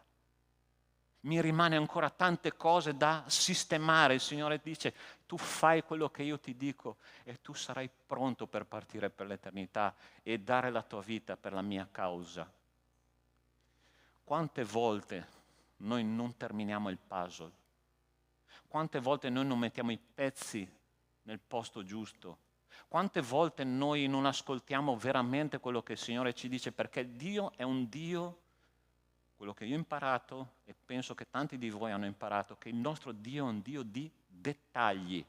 Mi rimane ancora tante cose da sistemare. Il Signore dice, tu fai quello che io ti dico e tu sarai pronto per partire per l'eternità e dare la tua vita per la mia causa. Quante volte noi non terminiamo il puzzle? Quante volte noi non mettiamo i pezzi nel posto giusto? Quante volte noi non ascoltiamo veramente quello che il Signore ci dice, perché Dio è un Dio, quello che io ho imparato e penso che tanti di voi hanno imparato, che il nostro Dio è un Dio di dettagli.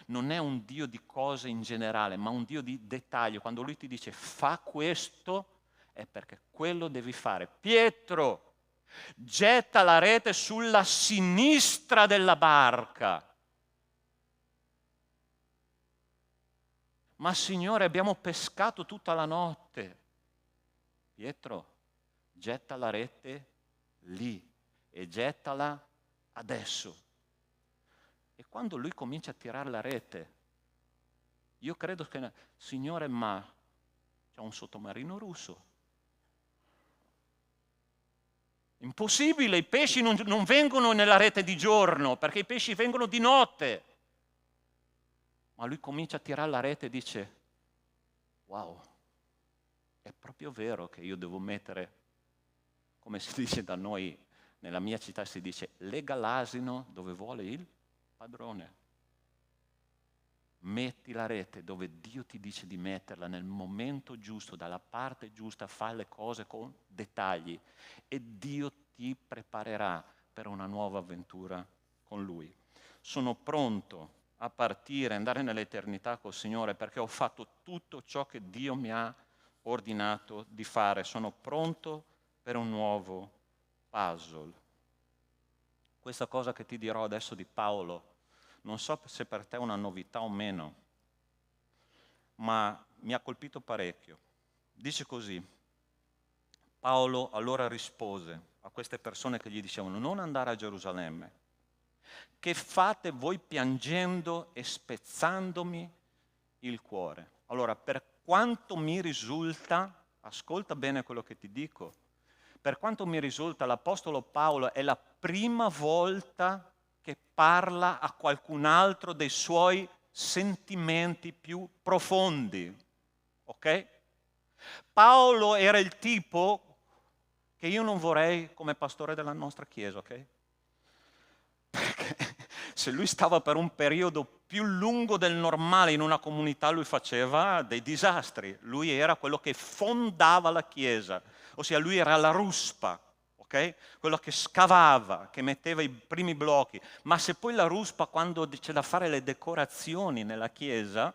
Non è un Dio di cose in generale, ma un Dio di dettagli. Quando Lui ti dice fa questo, è perché quello devi fare. Pietro, getta la rete sulla sinistra della barca. Ma Signore, abbiamo pescato tutta la notte. Pietro, getta la rete lì e gettala adesso. E quando lui comincia a tirare la rete, io credo che, Signore, ma c'è un sottomarino russo. Impossibile, i pesci non vengono nella rete di giorno, perché i pesci vengono di notte. Ma lui comincia a tirare la rete e dice, wow, è proprio vero che io devo mettere, come si dice da noi, nella mia città si dice, lega l'asino dove vuole il padrone. Metti la rete dove Dio ti dice di metterla, nel momento giusto, dalla parte giusta, fai le cose con dettagli e Dio ti preparerà per una nuova avventura con Lui. Sono pronto a partire, andare nell'eternità col Signore perché ho fatto tutto ciò che Dio mi ha ordinato di fare. Sono pronto per un nuovo puzzle. Questa cosa che ti dirò adesso di Paolo, non so se per te è una novità o meno, ma mi ha colpito parecchio. Dice così, Paolo allora rispose a queste persone che gli dicevano: non andare a Gerusalemme. Che fate voi piangendo e spezzandomi il cuore? Allora, per quanto mi risulta, ascolta bene quello che ti dico, per quanto mi risulta l'Apostolo Paolo è la prima volta che parla a qualcun altro dei suoi sentimenti più profondi, ok? Paolo era il tipo che io non vorrei come pastore della nostra chiesa, ok? Perché se lui stava per un periodo più lungo del normale in una comunità, lui faceva dei disastri. Lui era quello che fondava la chiesa, ossia lui era la ruspa, ok? Quello che scavava, che metteva i primi blocchi. Ma se poi la ruspa, quando c'è da fare le decorazioni nella chiesa,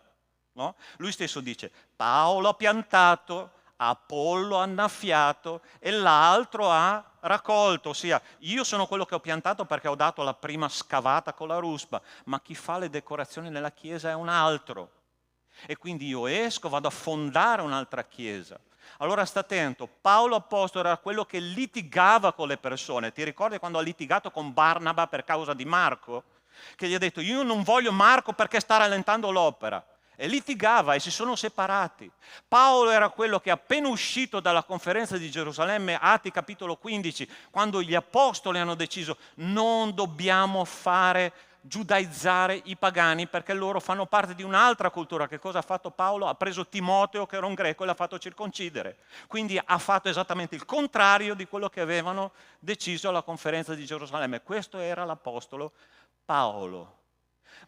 no? Lui stesso dice: Paolo ha piantato, Apollo ha annaffiato e l'altro ha raccolto, ossia io sono quello che ho piantato perché ho dato la prima scavata con la ruspa, ma chi fa le decorazioni nella chiesa è un altro. E quindi io esco, vado a fondare un'altra chiesa. Allora sta attento, Paolo apostolo era quello che litigava con le persone. Ti ricordi quando ha litigato con Barnaba per causa di Marco? Che gli ha detto: io non voglio Marco perché sta rallentando l'opera. E litigava e si sono separati. Paolo era quello che appena uscito dalla conferenza di Gerusalemme, Atti capitolo 15, quando gli apostoli hanno deciso: non dobbiamo fare giudaizzare i pagani perché loro fanno parte di un'altra cultura. Che cosa ha fatto Paolo? Ha preso Timoteo, che era un greco, e l'ha fatto circoncidere. Quindi ha fatto esattamente il contrario di quello che avevano deciso alla conferenza di Gerusalemme. Questo era l'apostolo Paolo.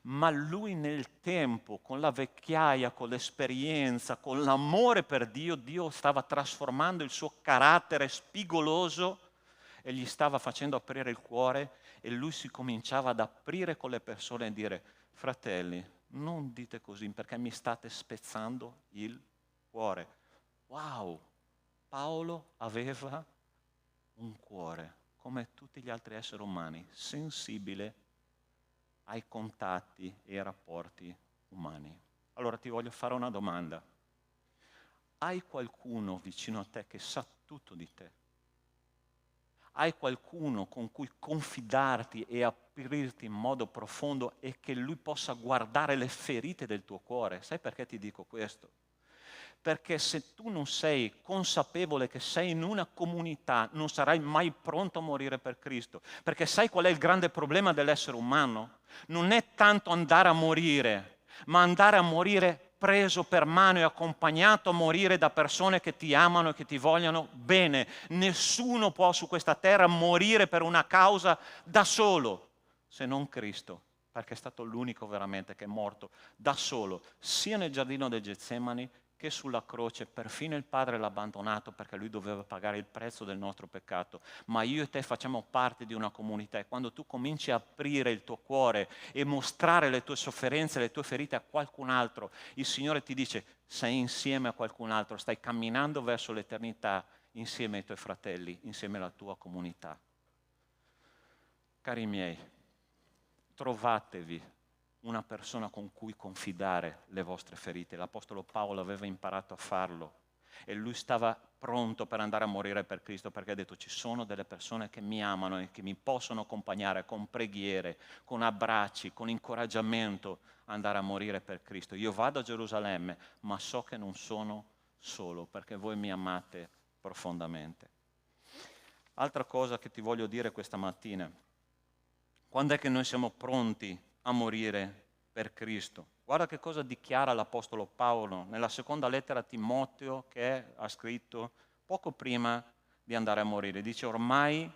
Ma lui nel tempo, con la vecchiaia, con l'esperienza, con l'amore per Dio, Dio stava trasformando il suo carattere spigoloso e gli stava facendo aprire il cuore, e lui si cominciava ad aprire con le persone e dire: fratelli, non dite così perché mi state spezzando il cuore. Wow, Paolo aveva un cuore come tutti gli altri esseri umani, sensibile ai contatti e ai rapporti umani. Allora ti voglio fare una domanda. Hai qualcuno vicino a te che sa tutto di te? Hai qualcuno con cui confidarti e aprirti in modo profondo e che lui possa guardare le ferite del tuo cuore? Sai perché ti dico questo? Perché se tu non sei consapevole che sei in una comunità, non sarai mai pronto a morire per Cristo. Perché sai qual è il grande problema dell'essere umano? Non è tanto andare a morire, ma andare a morire preso per mano e accompagnato a morire da persone che ti amano e che ti vogliono bene. Nessuno può su questa terra morire per una causa da solo, se non Cristo, perché è stato l'unico veramente che è morto da solo, sia nel giardino del Getsemani che sulla croce. Perfino il Padre l'ha abbandonato perché lui doveva pagare il prezzo del nostro peccato. Ma io e te facciamo parte di una comunità, e quando tu cominci a aprire il tuo cuore e mostrare le tue sofferenze, le tue ferite a qualcun altro, il Signore ti dice: sei insieme a qualcun altro, stai camminando verso l'eternità insieme ai tuoi fratelli, insieme alla tua comunità. Cari miei, trovatevi una persona con cui confidare le vostre ferite. L'Apostolo Paolo aveva imparato a farlo e lui stava pronto per andare a morire per Cristo, perché ha detto: ci sono delle persone che mi amano e che mi possono accompagnare con preghiere, con abbracci, con incoraggiamento, andare a morire per Cristo. Io vado a Gerusalemme, ma so che non sono solo, perché voi mi amate profondamente. Altra cosa che ti voglio dire questa mattina: quando è che noi siamo pronti a morire per Cristo? Guarda che cosa dichiara l'Apostolo Paolo nella seconda lettera a Timoteo, che ha scritto poco prima di andare a morire. Dice: ormai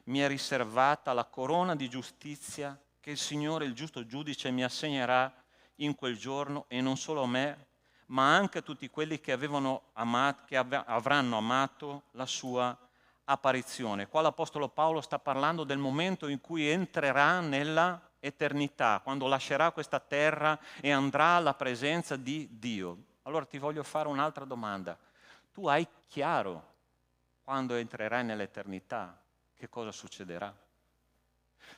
mi è riservata la corona di giustizia che il Signore, il giusto giudice, mi assegnerà in quel giorno, e non solo a me, ma anche a tutti quelli che avranno amato la sua apparizione. Qua l'Apostolo Paolo sta parlando del momento in cui entrerà nella eternità, quando lascerà questa terra e andrà alla presenza di Dio. Allora ti voglio fare un'altra domanda. Tu hai chiaro, quando entrerai nell'eternità, che cosa succederà?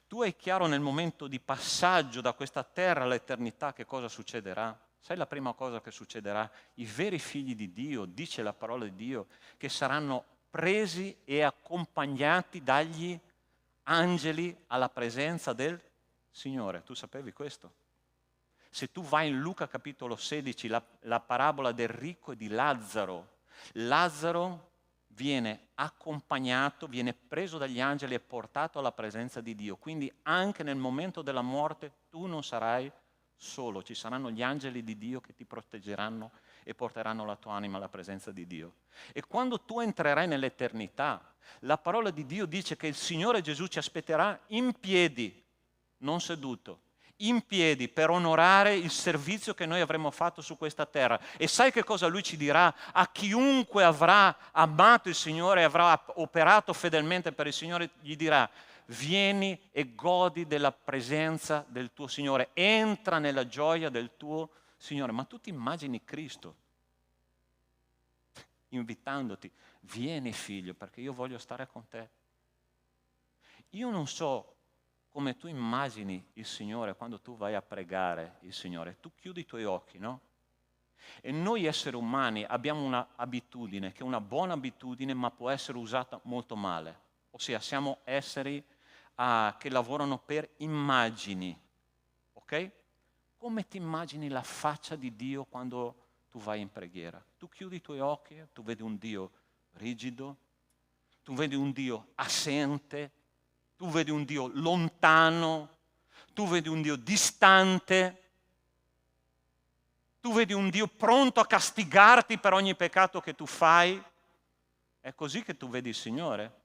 Tu hai chiaro nel momento di passaggio da questa terra all'eternità che cosa succederà? Sai la prima cosa che succederà? I veri figli di Dio, dice la parola di Dio, che saranno presi e accompagnati dagli angeli alla presenza del Signore. Tu sapevi questo? Se tu vai in Luca capitolo 16, la parabola del ricco e di Lazzaro, Lazzaro viene accompagnato, viene preso dagli angeli e portato alla presenza di Dio. Quindi anche nel momento della morte tu non sarai solo, ci saranno gli angeli di Dio che ti proteggeranno e porteranno la tua anima alla presenza di Dio. E quando tu entrerai nell'eternità, la parola di Dio dice che il Signore Gesù ci aspetterà in piedi, non seduto, in piedi per onorare il servizio che noi avremo fatto su questa terra. E sai che cosa Lui ci dirà? A chiunque avrà amato il Signore e avrà operato fedelmente per il Signore, gli dirà: vieni e godi della presenza del tuo Signore, entra nella gioia del tuo Signore. Ma tu ti immagini Cristo invitandoti: vieni figlio, perché io voglio stare con te. Io non so come tu immagini il Signore quando tu vai a pregare il Signore. Tu chiudi i tuoi occhi, no? E noi esseri umani abbiamo una abitudine, che è una buona abitudine, ma può essere usata molto male. Ossia, siamo esseri che lavorano per immagini, ok? Come ti immagini la faccia di Dio quando tu vai in preghiera? Tu chiudi i tuoi occhi, tu vedi un Dio rigido, tu vedi un Dio assente, tu vedi un Dio lontano, tu vedi un Dio distante, tu vedi un Dio pronto a castigarti per ogni peccato che tu fai. È così che tu vedi il Signore?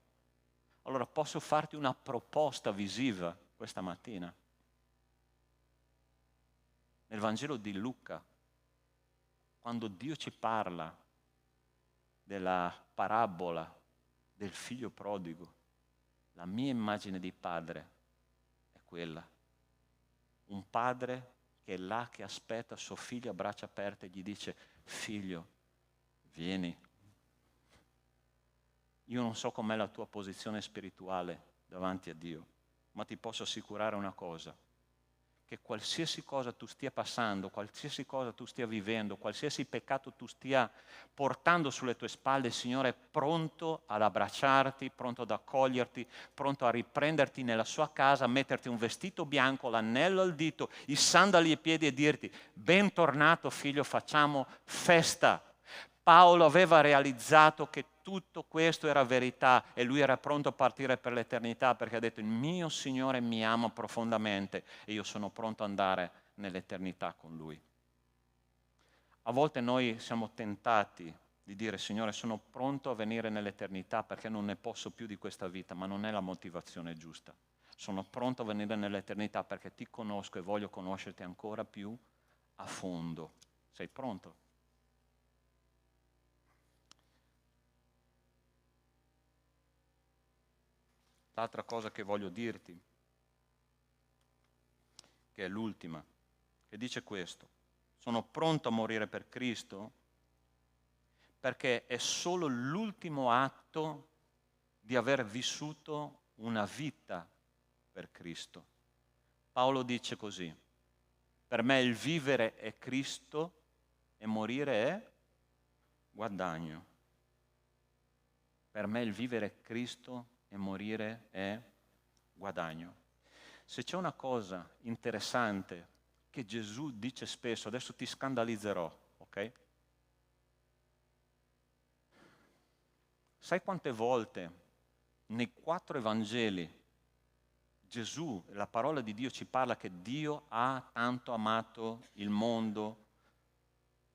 Allora posso farti una proposta visiva questa mattina. Nel Vangelo di Luca, quando Dio ci parla della parabola del figlio prodigo, la mia immagine di padre è quella. Un padre che è là, che aspetta suo figlio a braccia aperte e gli dice: figlio, vieni. Io non so com'è la tua posizione spirituale davanti a Dio, ma ti posso assicurare una cosa: che qualsiasi cosa tu stia passando, qualsiasi cosa tu stia vivendo, qualsiasi peccato tu stia portando sulle tue spalle, il Signore è pronto ad abbracciarti, pronto ad accoglierti, pronto a riprenderti nella sua casa, a metterti un vestito bianco, l'anello al dito, i sandali ai piedi e dirti: bentornato figlio, facciamo festa. Paolo aveva realizzato che tutto questo era verità e lui era pronto a partire per l'eternità, perché ha detto: il mio Signore mi ama profondamente e io sono pronto ad andare nell'eternità con Lui. A volte noi siamo tentati di dire: Signore, sono pronto a venire nell'eternità perché non ne posso più di questa vita, ma non è la motivazione giusta. Sono pronto a venire nell'eternità perché ti conosco e voglio conoscerti ancora più a fondo. Sei pronto? L'altra cosa che voglio dirti, che è l'ultima, che dice questo: sono pronto a morire per Cristo perché è solo l'ultimo atto di aver vissuto una vita per Cristo. Paolo dice così: per me il vivere è Cristo e morire è guadagno. Per me il vivere è Cristo e morire è guadagno. Se c'è una cosa interessante che Gesù dice spesso, adesso ti scandalizzerò, ok? Sai quante volte nei 4 Evangeli Gesù, la parola di Dio ci parla che Dio ha tanto amato il mondo?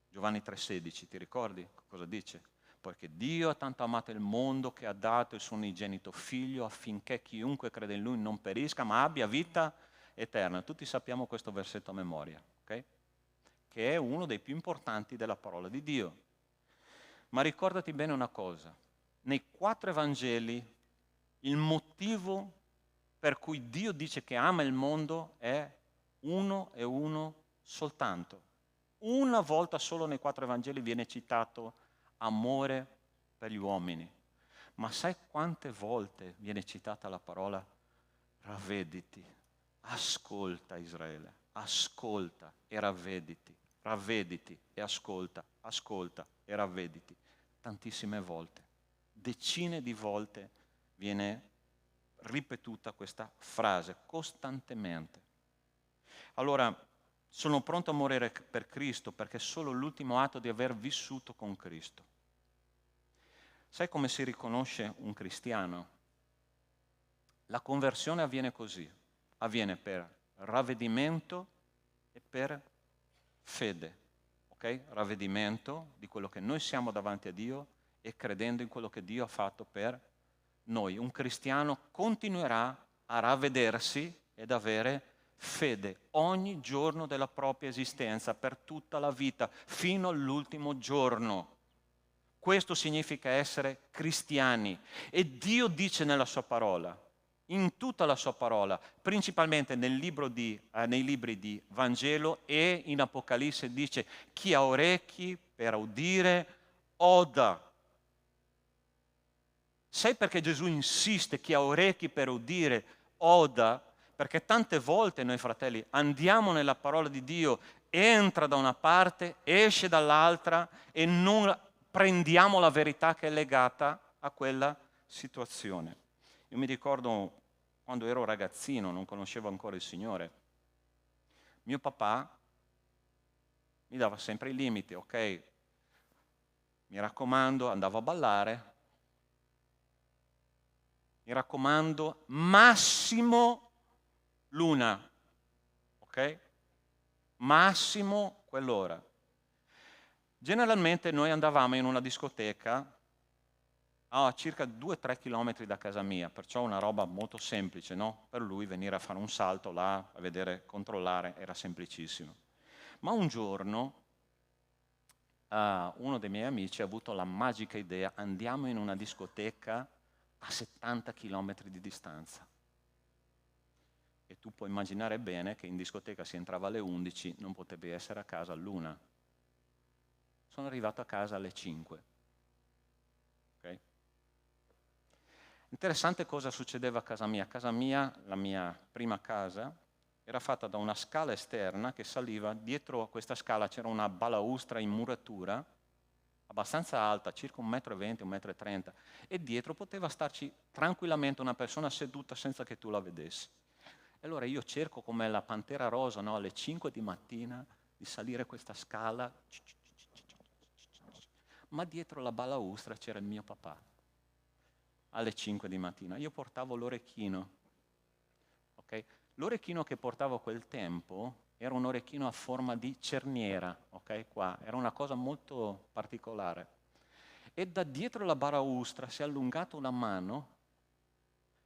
Giovanni 3,16, ti ricordi cosa dice? Perché Dio ha tanto amato il mondo che ha dato il suo unigenito figlio affinché chiunque crede in Lui non perisca ma abbia vita eterna. Tutti sappiamo questo versetto a memoria, ok? Che è uno dei più importanti della parola di Dio. Ma ricordati bene una cosa: nei 4 Evangeli il motivo per cui Dio dice che ama il mondo è uno e uno soltanto. Una volta solo nei 4 Evangeli viene citato amore per gli uomini. Ma sai quante volte viene citata la parola ravvediti? Ascolta Israele, ascolta e ravvediti e ascolta, ascolta e ravvediti. Tantissime volte. decine di volte viene ripetuta questa frase costantemente. Allora, sono pronto a morire per Cristo perché è solo l'ultimo atto di aver vissuto con Cristo. Sai come si riconosce un cristiano? La conversione avviene così, avviene per ravvedimento e per fede, ok? Ravvedimento di quello che noi siamo davanti a Dio e credendo in quello che Dio ha fatto per noi. Un cristiano continuerà a ravvedersi ed avere fede ogni giorno della propria esistenza, per tutta la vita, fino all'ultimo giorno. Questo significa essere cristiani. E Dio dice nella sua parola, in tutta la sua parola, principalmente nei libri di Vangelo e in Apocalisse, dice: chi ha orecchi per udire, oda. Sai perché Gesù insiste chi ha orecchi per udire, oda? Perché tante volte noi, fratelli, andiamo nella parola di Dio, entra da una parte, esce dall'altra e non prendiamo la verità che è legata a quella situazione. Io mi ricordo quando ero ragazzino, non conoscevo ancora il Signore, mio papà mi dava sempre i limiti, ok? Mi raccomando, andavo a ballare, mi raccomando, massimo l'una, ok? Massimo quell'ora. Generalmente noi andavamo in una discoteca a circa 2-3 chilometri da casa mia, perciò una roba molto semplice, no? Per lui venire a fare un salto là, a vedere, controllare, era semplicissimo. Ma un giorno uno dei miei amici ha avuto la magica idea: andiamo in una discoteca a 70 chilometri di distanza. E tu puoi immaginare bene che in discoteca si entrava alle 11, non potevi essere a casa all'1. Sono arrivato a casa alle 5. Okay? Interessante cosa succedeva a casa mia. Casa mia, la mia prima casa, era fatta da una scala esterna che saliva. Dietro a questa scala c'era una balaustra in muratura, abbastanza alta, circa 1,20 m, 1,30 m, e dietro poteva starci tranquillamente una persona seduta senza che tu la vedessi. E allora io cerco, come la pantera rosa, no, alle 5 di mattina, di salire questa scala, ma dietro la balaustra c'era il mio papà, alle 5 di mattina. Io portavo l'orecchino, ok? L'orecchino che portavo a quel tempo era un orecchino a forma di cerniera, ok? Qua, era una cosa molto particolare. E da dietro la balaustra si è allungata una mano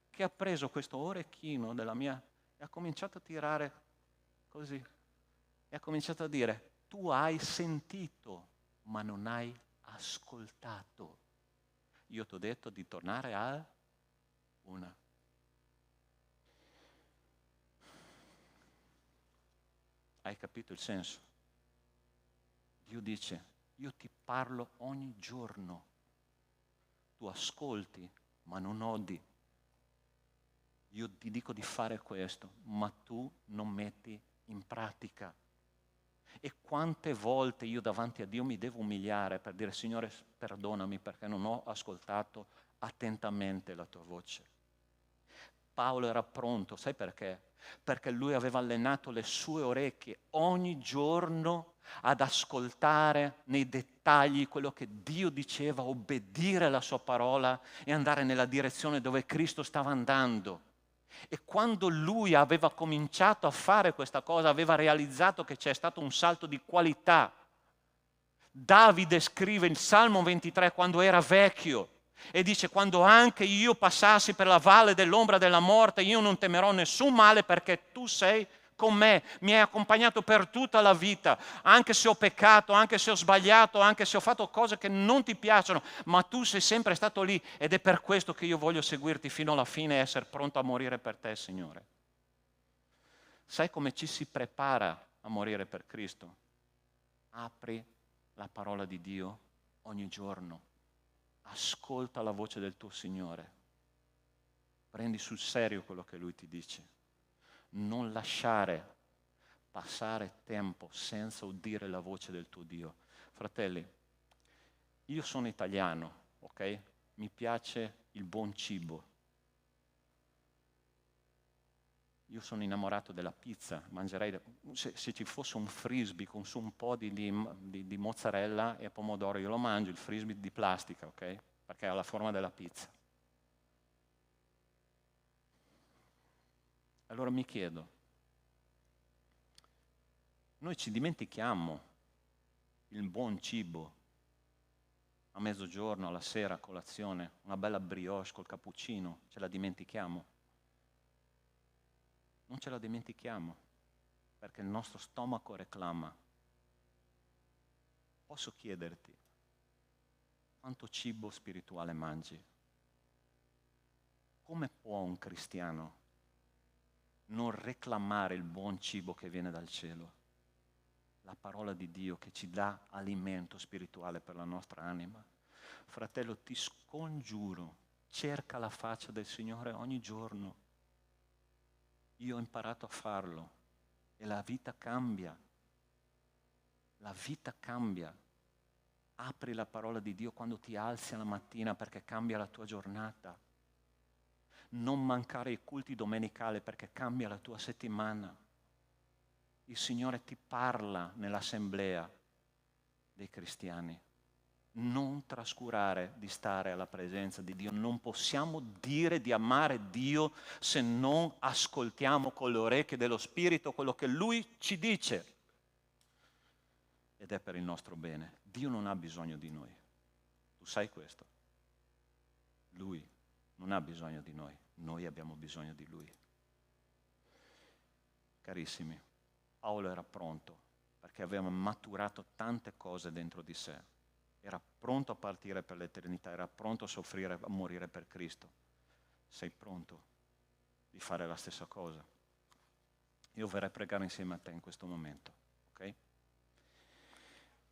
che ha preso questo orecchino della mia e ha cominciato a tirare così. E ha cominciato a dire: tu hai sentito, ma non hai ascoltato. Io ti ho detto di tornare a una. Hai capito il senso? Dio dice: io ti parlo ogni giorno. Tu ascolti, ma non odi. Io ti dico di fare questo, ma tu non metti in pratica. E quante volte io davanti a Dio mi devo umiliare per dire: Signore, perdonami perché non ho ascoltato attentamente la tua voce. Paolo era pronto, sai perché? Perché lui aveva allenato le sue orecchie ogni giorno ad ascoltare nei dettagli quello che Dio diceva, obbedire alla sua parola e andare nella direzione dove Cristo stava andando. E quando lui aveva cominciato a fare questa cosa, aveva realizzato che c'è stato un salto di qualità. Davide scrive il Salmo 23 quando era vecchio e dice: quando anche io passassi per la valle dell'ombra della morte, io non temerò nessun male perché tu sei con me, mi hai accompagnato per tutta la vita, anche se ho peccato, anche se ho sbagliato, anche se ho fatto cose che non ti piacciono, ma tu sei sempre stato lì ed è per questo che io voglio seguirti fino alla fine e essere pronto a morire per te, Signore. Sai come ci si prepara a morire per Cristo? Apri la parola di Dio ogni giorno, ascolta la voce del tuo Signore, prendi sul serio quello che Lui ti dice. Non lasciare passare tempo senza udire la voce del tuo Dio. Fratelli, io sono italiano, ok? mi piace il buon cibo. Io sono innamorato della pizza, mangerei, se ci fosse un frisbee con su un po' di mozzarella e pomodoro, io lo mangio, il frisbee di plastica, ok? Perché ha la forma della pizza. Allora mi chiedo, noi ci dimentichiamo il buon cibo a mezzogiorno, alla sera, a colazione, una bella brioche col cappuccino, ce la dimentichiamo? Non ce la dimentichiamo, perché il nostro stomaco reclama. Posso chiederti, quanto cibo spirituale mangi? Come può un cristiano non reclamare il buon cibo che viene dal cielo? La parola di Dio che ci dà alimento spirituale per la nostra anima. Fratello, ti scongiuro, cerca la faccia del Signore ogni giorno. Io ho imparato a farlo e la vita cambia. La vita cambia. Apri la parola di Dio quando ti alzi alla mattina perché cambia la tua giornata. Non mancare i culti domenicali perché cambia la tua settimana. Il Signore ti parla nell'assemblea dei cristiani. Non trascurare di stare alla presenza di Dio. Non possiamo dire di amare Dio se non ascoltiamo con le orecchie dello Spirito quello che Lui ci dice. Ed è per il nostro bene. Dio non ha bisogno di noi. Tu sai questo? Lui non ha bisogno di noi. Noi abbiamo bisogno di Lui. Carissimi, Paolo era pronto perché aveva maturato tante cose dentro di sé. Era pronto a partire per l'eternità, era pronto a soffrire, a morire per Cristo. Sei pronto di fare la stessa cosa? Io vorrei pregare insieme a te in questo momento, ok?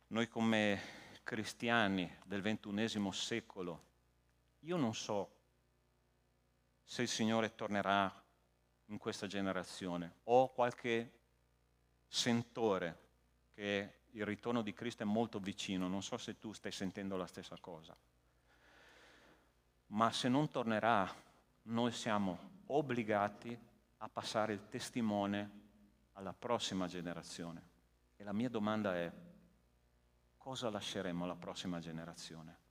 Noi come cristiani del XXI secolo, io non so se il Signore tornerà in questa generazione. Ho qualche sentore che il ritorno di Cristo è molto vicino, non so se tu stai sentendo la stessa cosa. Ma se non tornerà, noi siamo obbligati a passare il testimone alla prossima generazione. E la mia domanda è, cosa lasceremo alla prossima generazione?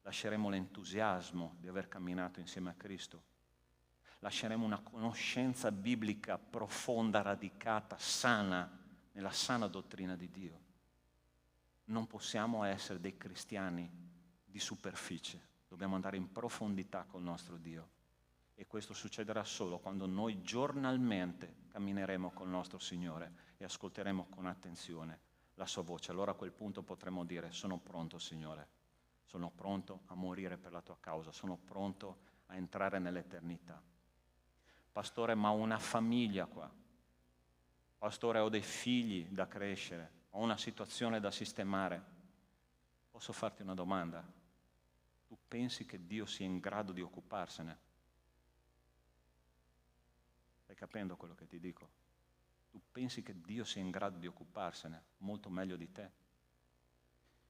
Lasceremo l'entusiasmo di aver camminato insieme a Cristo? Lasceremo una conoscenza biblica profonda, radicata, sana, nella sana dottrina di Dio? Non possiamo essere dei cristiani di superficie, dobbiamo andare in profondità col nostro Dio. E questo succederà solo quando noi giornalmente cammineremo col nostro Signore e ascolteremo con attenzione la sua voce. Allora a quel punto potremo dire: sono pronto, Signore, sono pronto a morire per la tua causa, sono pronto a entrare nell'eternità. Pastore, ma ho una famiglia qua. Pastore, ho dei figli da crescere, ho una situazione da sistemare. Posso farti una domanda? Tu pensi che Dio sia in grado di occuparsene? Stai capendo quello che ti dico? Tu pensi che Dio sia in grado di occuparsene molto meglio di te?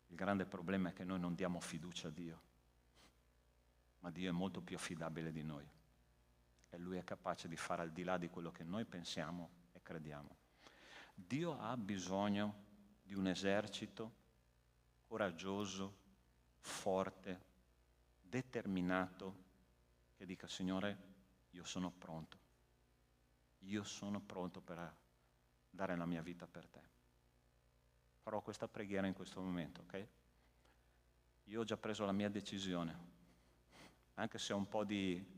Il grande problema è che noi non diamo fiducia a Dio, ma Dio è molto più affidabile di noi e Lui è capace di fare al di là di quello che noi pensiamo e crediamo. Dio ha bisogno di un esercito coraggioso, forte, determinato, che dica: Signore, io sono pronto per dare la mia vita per te. Farò questa preghiera in questo momento, ok? Io ho già preso la mia decisione, anche se ho un po' di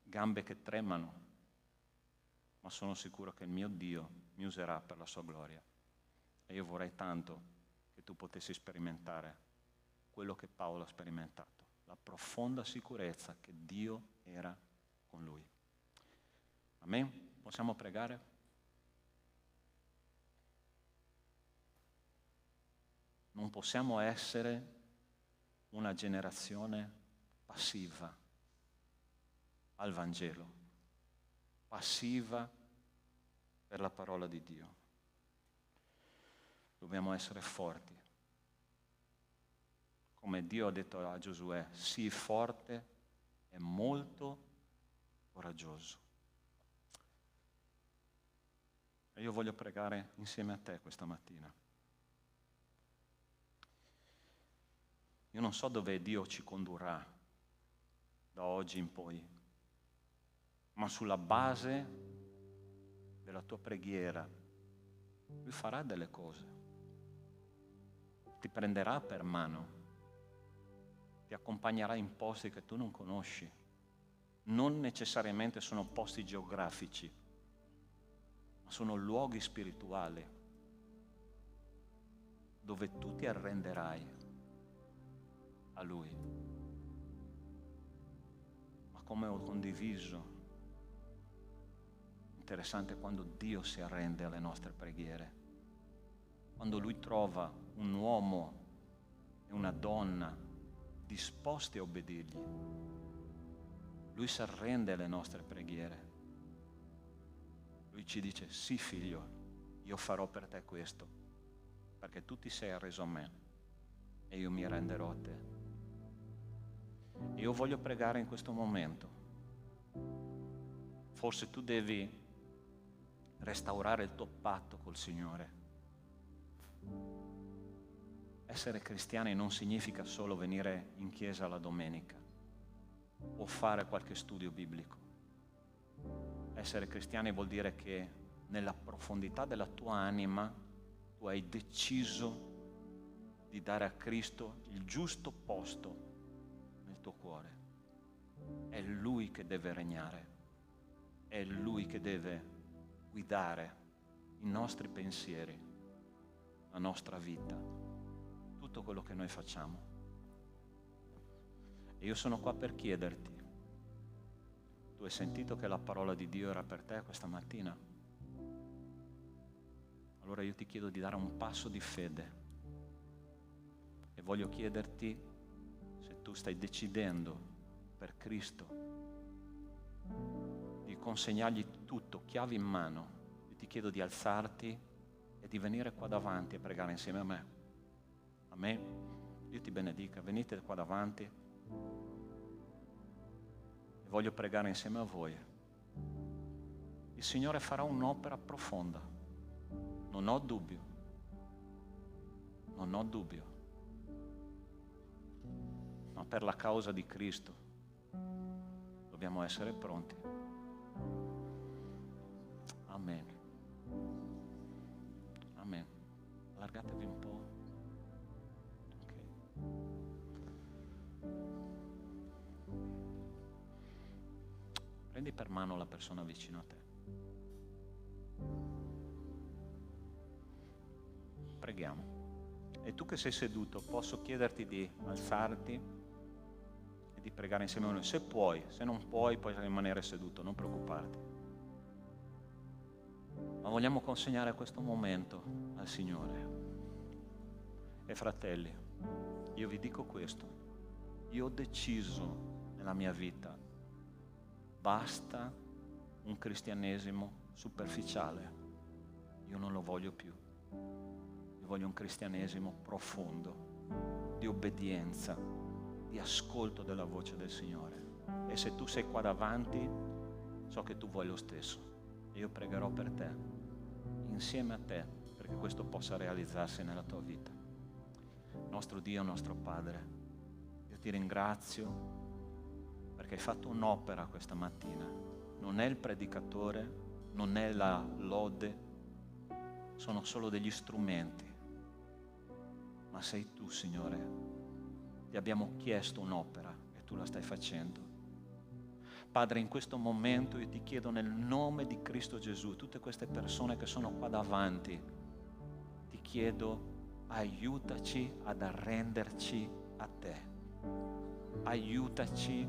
gambe che tremano, ma sono sicuro che il mio Dio mi userà per la sua gloria. E io vorrei tanto che tu potessi sperimentare quello che Paolo ha sperimentato, la profonda sicurezza che Dio era con lui. Amen? Possiamo pregare? Non possiamo essere una generazione passiva al Vangelo, passiva per la parola di Dio. Dobbiamo essere forti, come come Dio ha detto a Giosuè, sii forte e molto coraggioso. E io voglio pregare insieme a te questa mattina. Io non so dove Dio ci condurrà da oggi in poi, ma sulla base della tua preghiera Lui farà delle cose, ti prenderà per mano, ti accompagnerà in posti che tu non conosci. Non necessariamente sono posti geografici, ma sono luoghi spirituali dove tu ti arrenderai a Lui. Ma come ho condiviso, interessante quando Dio si arrende alle nostre preghiere, quando Lui trova un uomo e una donna disposti a obbedirgli. Lui si arrende alle nostre preghiere. Lui ci dice, sì figlio, io farò per te questo, perché tu ti sei arreso a me e io mi arrenderò a te. E io voglio pregare in questo momento. Forse tu devi restaurare il tuo patto col Signore. Essere cristiani non significa solo venire in chiesa la domenica o fare qualche studio biblico. Essere cristiani vuol dire che nella profondità della tua anima tu hai deciso di dare a Cristo il giusto posto nel tuo cuore. È Lui che deve regnare, è Lui che deve guidare i nostri pensieri, la nostra vita, tutto quello che noi facciamo. E io sono qua per chiederti, tu hai sentito che la parola di Dio era per te questa mattina? Allora io ti chiedo di dare un passo di fede e voglio chiederti se tu stai decidendo per Cristo di consegnargli tutto, chiavi in mano. Io ti chiedo di alzarti e di venire qua davanti a pregare insieme a me. Amen. Dio ti benedica, venite qua davanti e voglio pregare insieme a voi. Il Signore farà un'opera profonda, non ho dubbio, non ho dubbio, ma per la causa di Cristo dobbiamo essere pronti. Amen. Amen. Allargatevi un po'. Prendi per mano la persona vicino a te. Preghiamo. E tu che sei seduto, posso chiederti di alzarti e di pregare insieme a noi. Se puoi, se non puoi rimanere seduto, non preoccuparti. Ma vogliamo consegnare questo momento al Signore. E fratelli, io vi dico questo. Io ho deciso nella mia vita, basta un cristianesimo superficiale. Io non lo voglio più. Io voglio un cristianesimo profondo, di obbedienza, di ascolto della voce del Signore. E se tu sei qua davanti, so che tu vuoi lo stesso. E io pregherò per te, insieme a te, perché questo possa realizzarsi nella tua vita. Nostro Dio, nostro Padre, io ti ringrazio perché hai fatto un'opera questa mattina. Non è il predicatore, non è la lode, sono solo degli strumenti. Ma sei tu, Signore. Ti abbiamo chiesto un'opera e tu la stai facendo. Padre, in questo momento io ti chiedo nel nome di Cristo Gesù, tutte queste persone che sono qua davanti, ti chiedo, aiutaci ad arrenderci a te. Aiutaci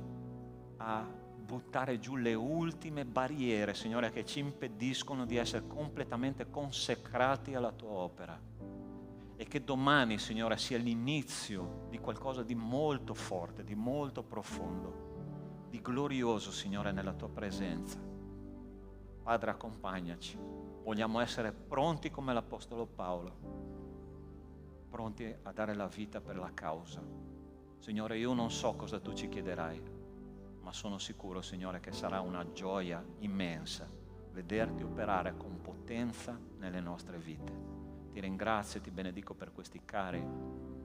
a buttare giù le ultime barriere, Signore, che ci impediscono di essere completamente consacrati alla tua opera. E che domani, Signore, sia l'inizio di qualcosa di molto forte, di molto profondo, di glorioso, Signore, nella tua presenza. Padre, accompagnaci. Vogliamo essere pronti come l'Apostolo Paolo, pronti a dare la vita per la causa. Signore, io non so cosa tu ci chiederai, ma sono sicuro, Signore, che sarà una gioia immensa vederti operare con potenza nelle nostre vite. Ti ringrazio e ti benedico per questi cari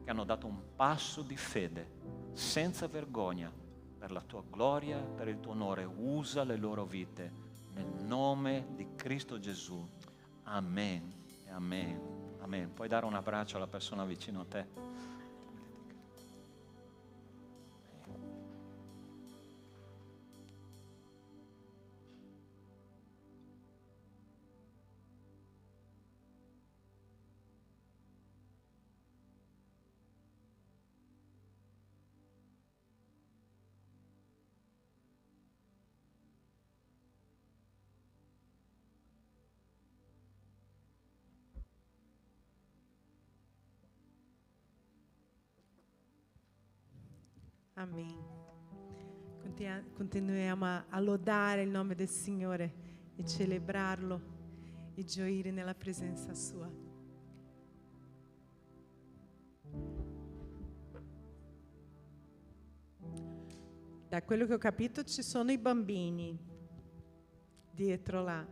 che hanno dato un passo di fede senza vergogna per la tua gloria, per il tuo onore. Usa le loro vite nel nome di Cristo Gesù. Amen e amen. Amen. Puoi dare un abbraccio alla persona vicino a te? Amen. Continuiamo a lodare il nome del Signore e celebrarlo e gioire nella presenza sua. Da quello che ho capito ci sono i bambini dietro là.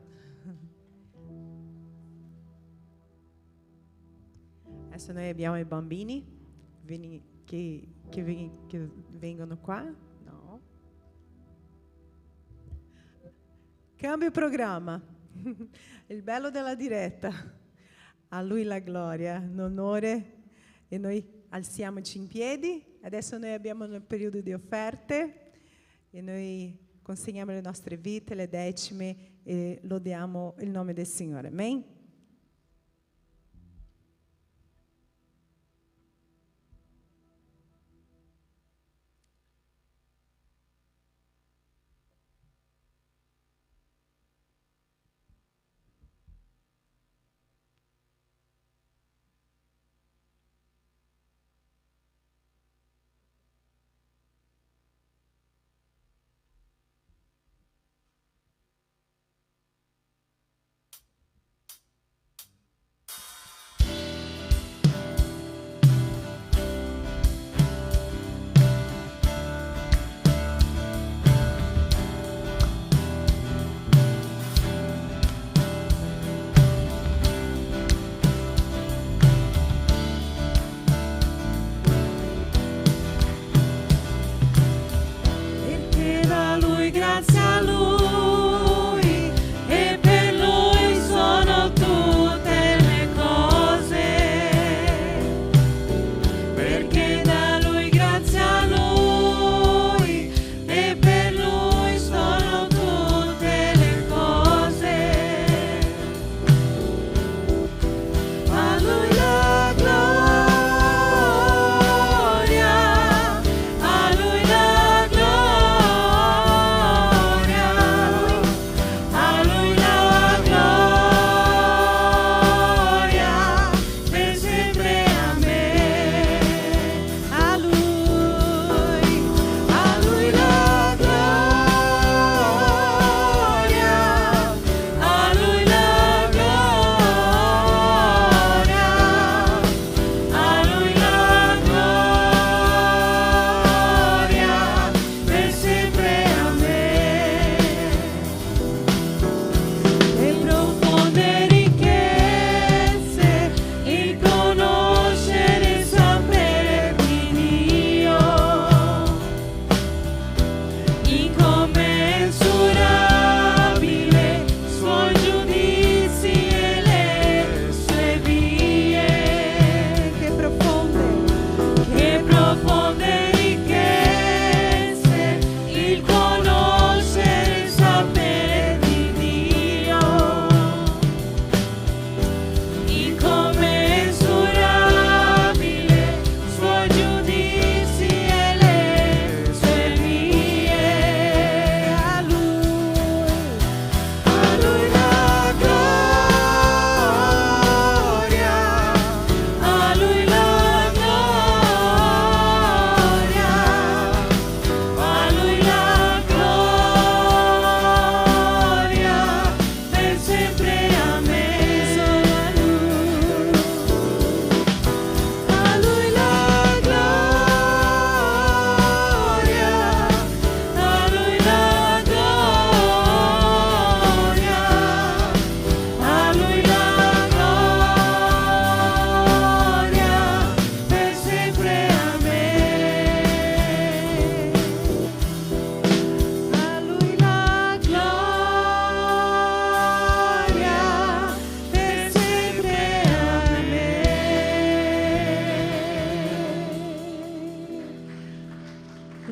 Adesso noi abbiamo i bambini che vengono qua. No. Cambio programma. Il bello della diretta. A Lui la gloria, l'onore. E noi alziamoci in piedi. Adesso noi abbiamo un periodo di offerte e noi consegniamo le nostre vite, le decime e lodiamo il nome del Signore. Amen.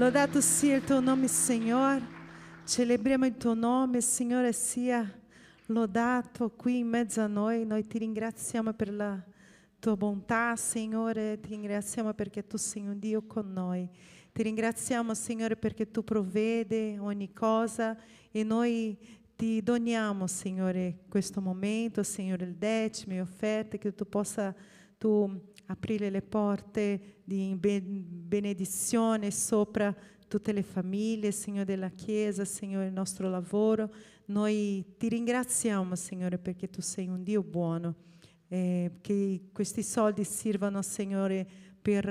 Lodato sia il tuo nome, Signore. Celebriamo il tuo nome, Signore, sia lodato qui in mezzo a noi. Noi ti ringraziamo per la tua bontà, Signore. Ti ringraziamo perché tu sei un Dio con noi. Ti ringraziamo, Signore, perché tu provvedi ogni cosa e noi ti doniamo, Signore, questo momento, Signore, il decimo, le offerte, che tu possa aprire le porte di benedizione sopra tutte le famiglie, Signore, della Chiesa, Signore, il nostro lavoro. Noi ti ringraziamo, Signore, perché tu sei un Dio buono, che questi soldi sirvano, Signore, per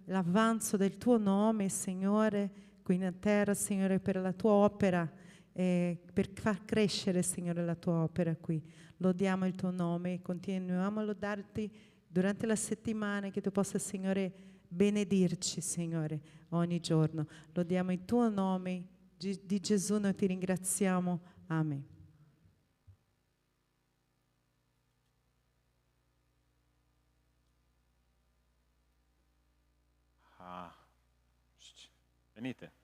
l'avanzo del tuo nome, Signore, qui in terra, Signore, per la tua opera, per far crescere, Signore, la tua opera qui. Lodiamo il tuo nome e continuiamo a lodarti durante la settimana, che tu possa, Signore, benedirci, Signore, ogni giorno. Lodiamo il tuo nome, di Gesù noi ti ringraziamo. Amen. Venite.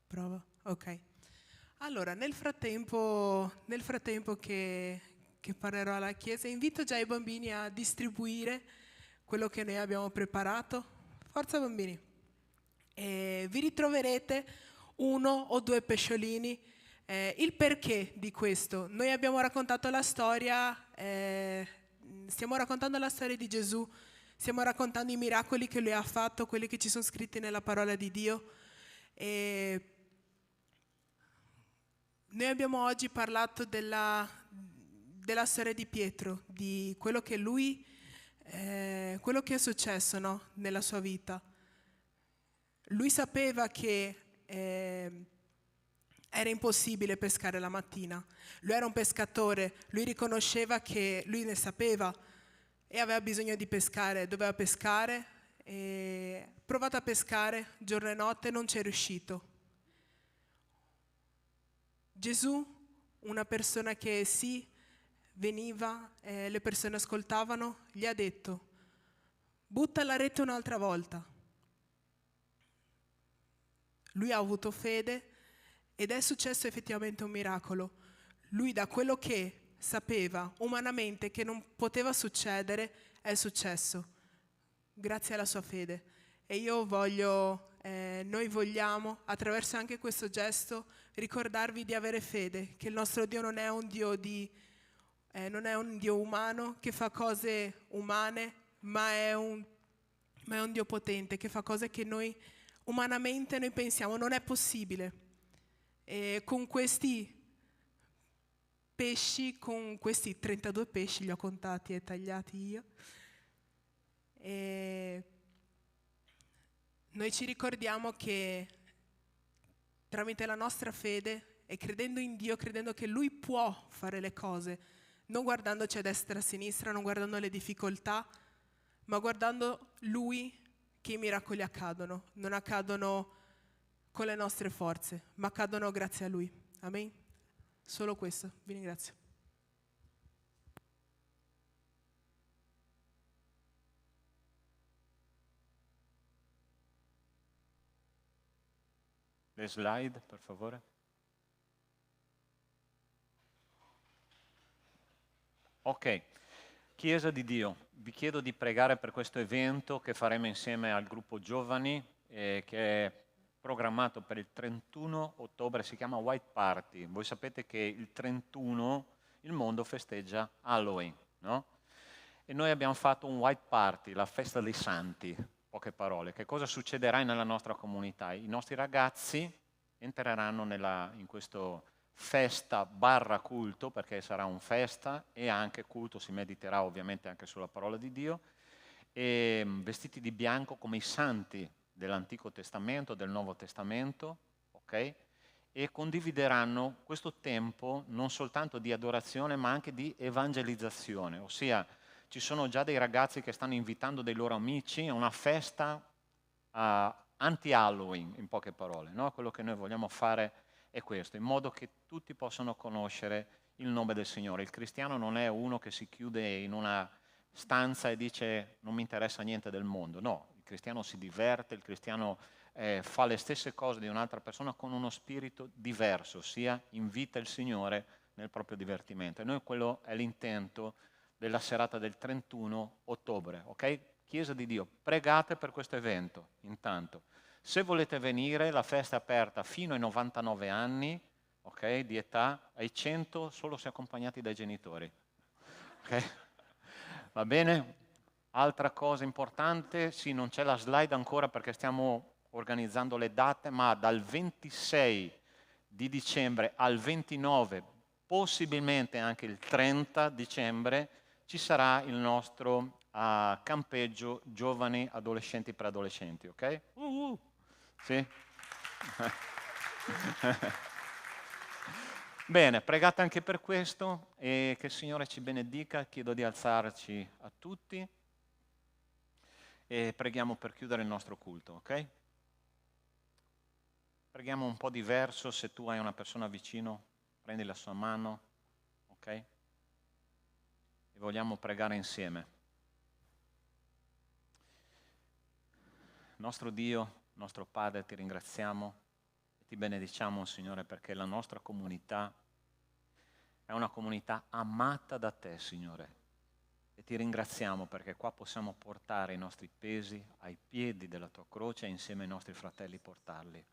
Prova? Ok. Allora, nel frattempo che parlerò alla Chiesa, invito già i bambini a distribuire quello che noi abbiamo preparato. Forza bambini! E vi ritroverete 1 o 2 pesciolini. Il perché di questo? Noi abbiamo raccontato la storia, stiamo raccontando la storia di Gesù, stiamo raccontando i miracoli che Lui ha fatto, quelli che ci sono scritti nella parola di Dio. E noi abbiamo oggi parlato della storia di Pietro, di quello che quello che è successo, no? Nella sua vita. Lui sapeva che era impossibile pescare la mattina. Lui era un pescatore, lui riconosceva che lui ne sapeva e aveva bisogno di pescare, doveva pescare. E ha provato a pescare giorno e notte, non ci è riuscito. Gesù, una persona che sì, veniva, le persone ascoltavano, gli ha detto: butta la rete un'altra volta. Lui ha avuto fede ed è successo effettivamente un miracolo. Lui, da quello che sapeva umanamente che non poteva succedere, è successo, grazie alla sua fede. E io noi vogliamo, attraverso anche questo gesto, ricordarvi di avere fede, che il nostro Dio non è un Dio non è un Dio umano che fa cose umane, ma è un Dio potente che fa cose che noi umanamente noi pensiamo non è possibile. E con questi pesci, con questi 32 pesci, li ho contati e tagliati io, e noi ci ricordiamo che tramite la nostra fede e credendo in Dio, credendo che Lui può fare le cose, non guardandoci a destra e a sinistra, non guardando le difficoltà, ma guardando Lui, che i miracoli accadono. Non accadono con le nostre forze, ma accadono grazie a Lui. Amen? Solo questo. Vi ringrazio. Le slide, per favore. Ok, Chiesa di Dio, vi chiedo di pregare per questo evento che faremo insieme al gruppo Giovani, che è programmato per il 31 ottobre, si chiama White Party. Voi sapete che il 31 il mondo festeggia Halloween, no? E noi abbiamo fatto un white party, la festa dei santi, poche parole. Che cosa succederà nella nostra comunità? I nostri ragazzi entreranno in questo festa barra culto, perché sarà un festa e anche culto, si mediterà ovviamente anche sulla parola di Dio, e vestiti di bianco come i santi dell'Antico Testamento, del Nuovo Testamento, ok? E condivideranno questo tempo non soltanto di adorazione ma anche di evangelizzazione, ossia ci sono già dei ragazzi che stanno invitando dei loro amici a una festa anti-Halloween, in poche parole, no? Quello che noi vogliamo fare è questo, in modo che tutti possano conoscere il nome del Signore. Il cristiano non è uno che si chiude in una stanza e dice non mi interessa niente del mondo, no, il cristiano si diverte, il cristiano fa le stesse cose di un'altra persona con uno spirito diverso, ossia invita il Signore nel proprio divertimento. E noi quello è l'intento della serata del 31 ottobre, ok? Chiesa di Dio, pregate per questo evento intanto. Se volete venire, la festa è aperta fino ai 99 anni, ok, di età, ai 100 solo se accompagnati dai genitori. Ok? Va bene? Altra cosa importante, sì, non c'è la slide ancora perché stiamo organizzando le date, ma dal 26 di dicembre al 29, possibilmente anche il 30 dicembre, ci sarà il nostro campeggio giovani, adolescenti, preadolescenti, ok? Sì? Bene, pregate anche per questo e che il Signore ci benedica. Chiedo di alzarci a tutti e preghiamo per chiudere il nostro culto, ok? Preghiamo un po' diverso, se tu hai una persona vicino, prendi la sua mano, ok? E vogliamo pregare insieme. Nostro Dio, nostro Padre, ti ringraziamo e ti benediciamo, Signore, perché la nostra comunità è una comunità amata da te, Signore. E ti ringraziamo perché qua possiamo portare i nostri pesi ai piedi della tua croce e insieme ai nostri fratelli portarli.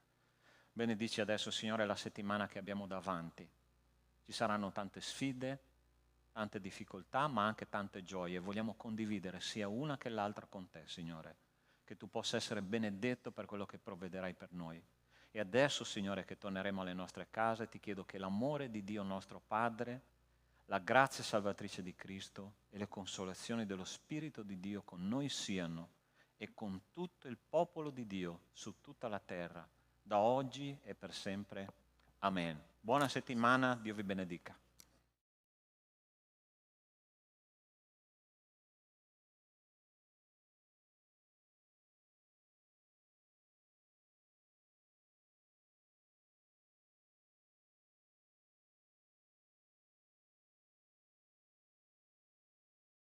Benedici adesso, Signore, la settimana che abbiamo davanti. Ci saranno tante sfide, tante difficoltà, ma anche tante gioie. Vogliamo condividere sia una che l'altra con te, Signore. Che tu possa essere benedetto per quello che provvederai per noi. E adesso, Signore, che torneremo alle nostre case, ti chiedo che l'amore di Dio nostro Padre, la grazia salvatrice di Cristo e le consolazioni dello Spirito di Dio con noi siano e con tutto il popolo di Dio su tutta la terra, da oggi e per sempre. Amen. Buona settimana, Dio vi benedica.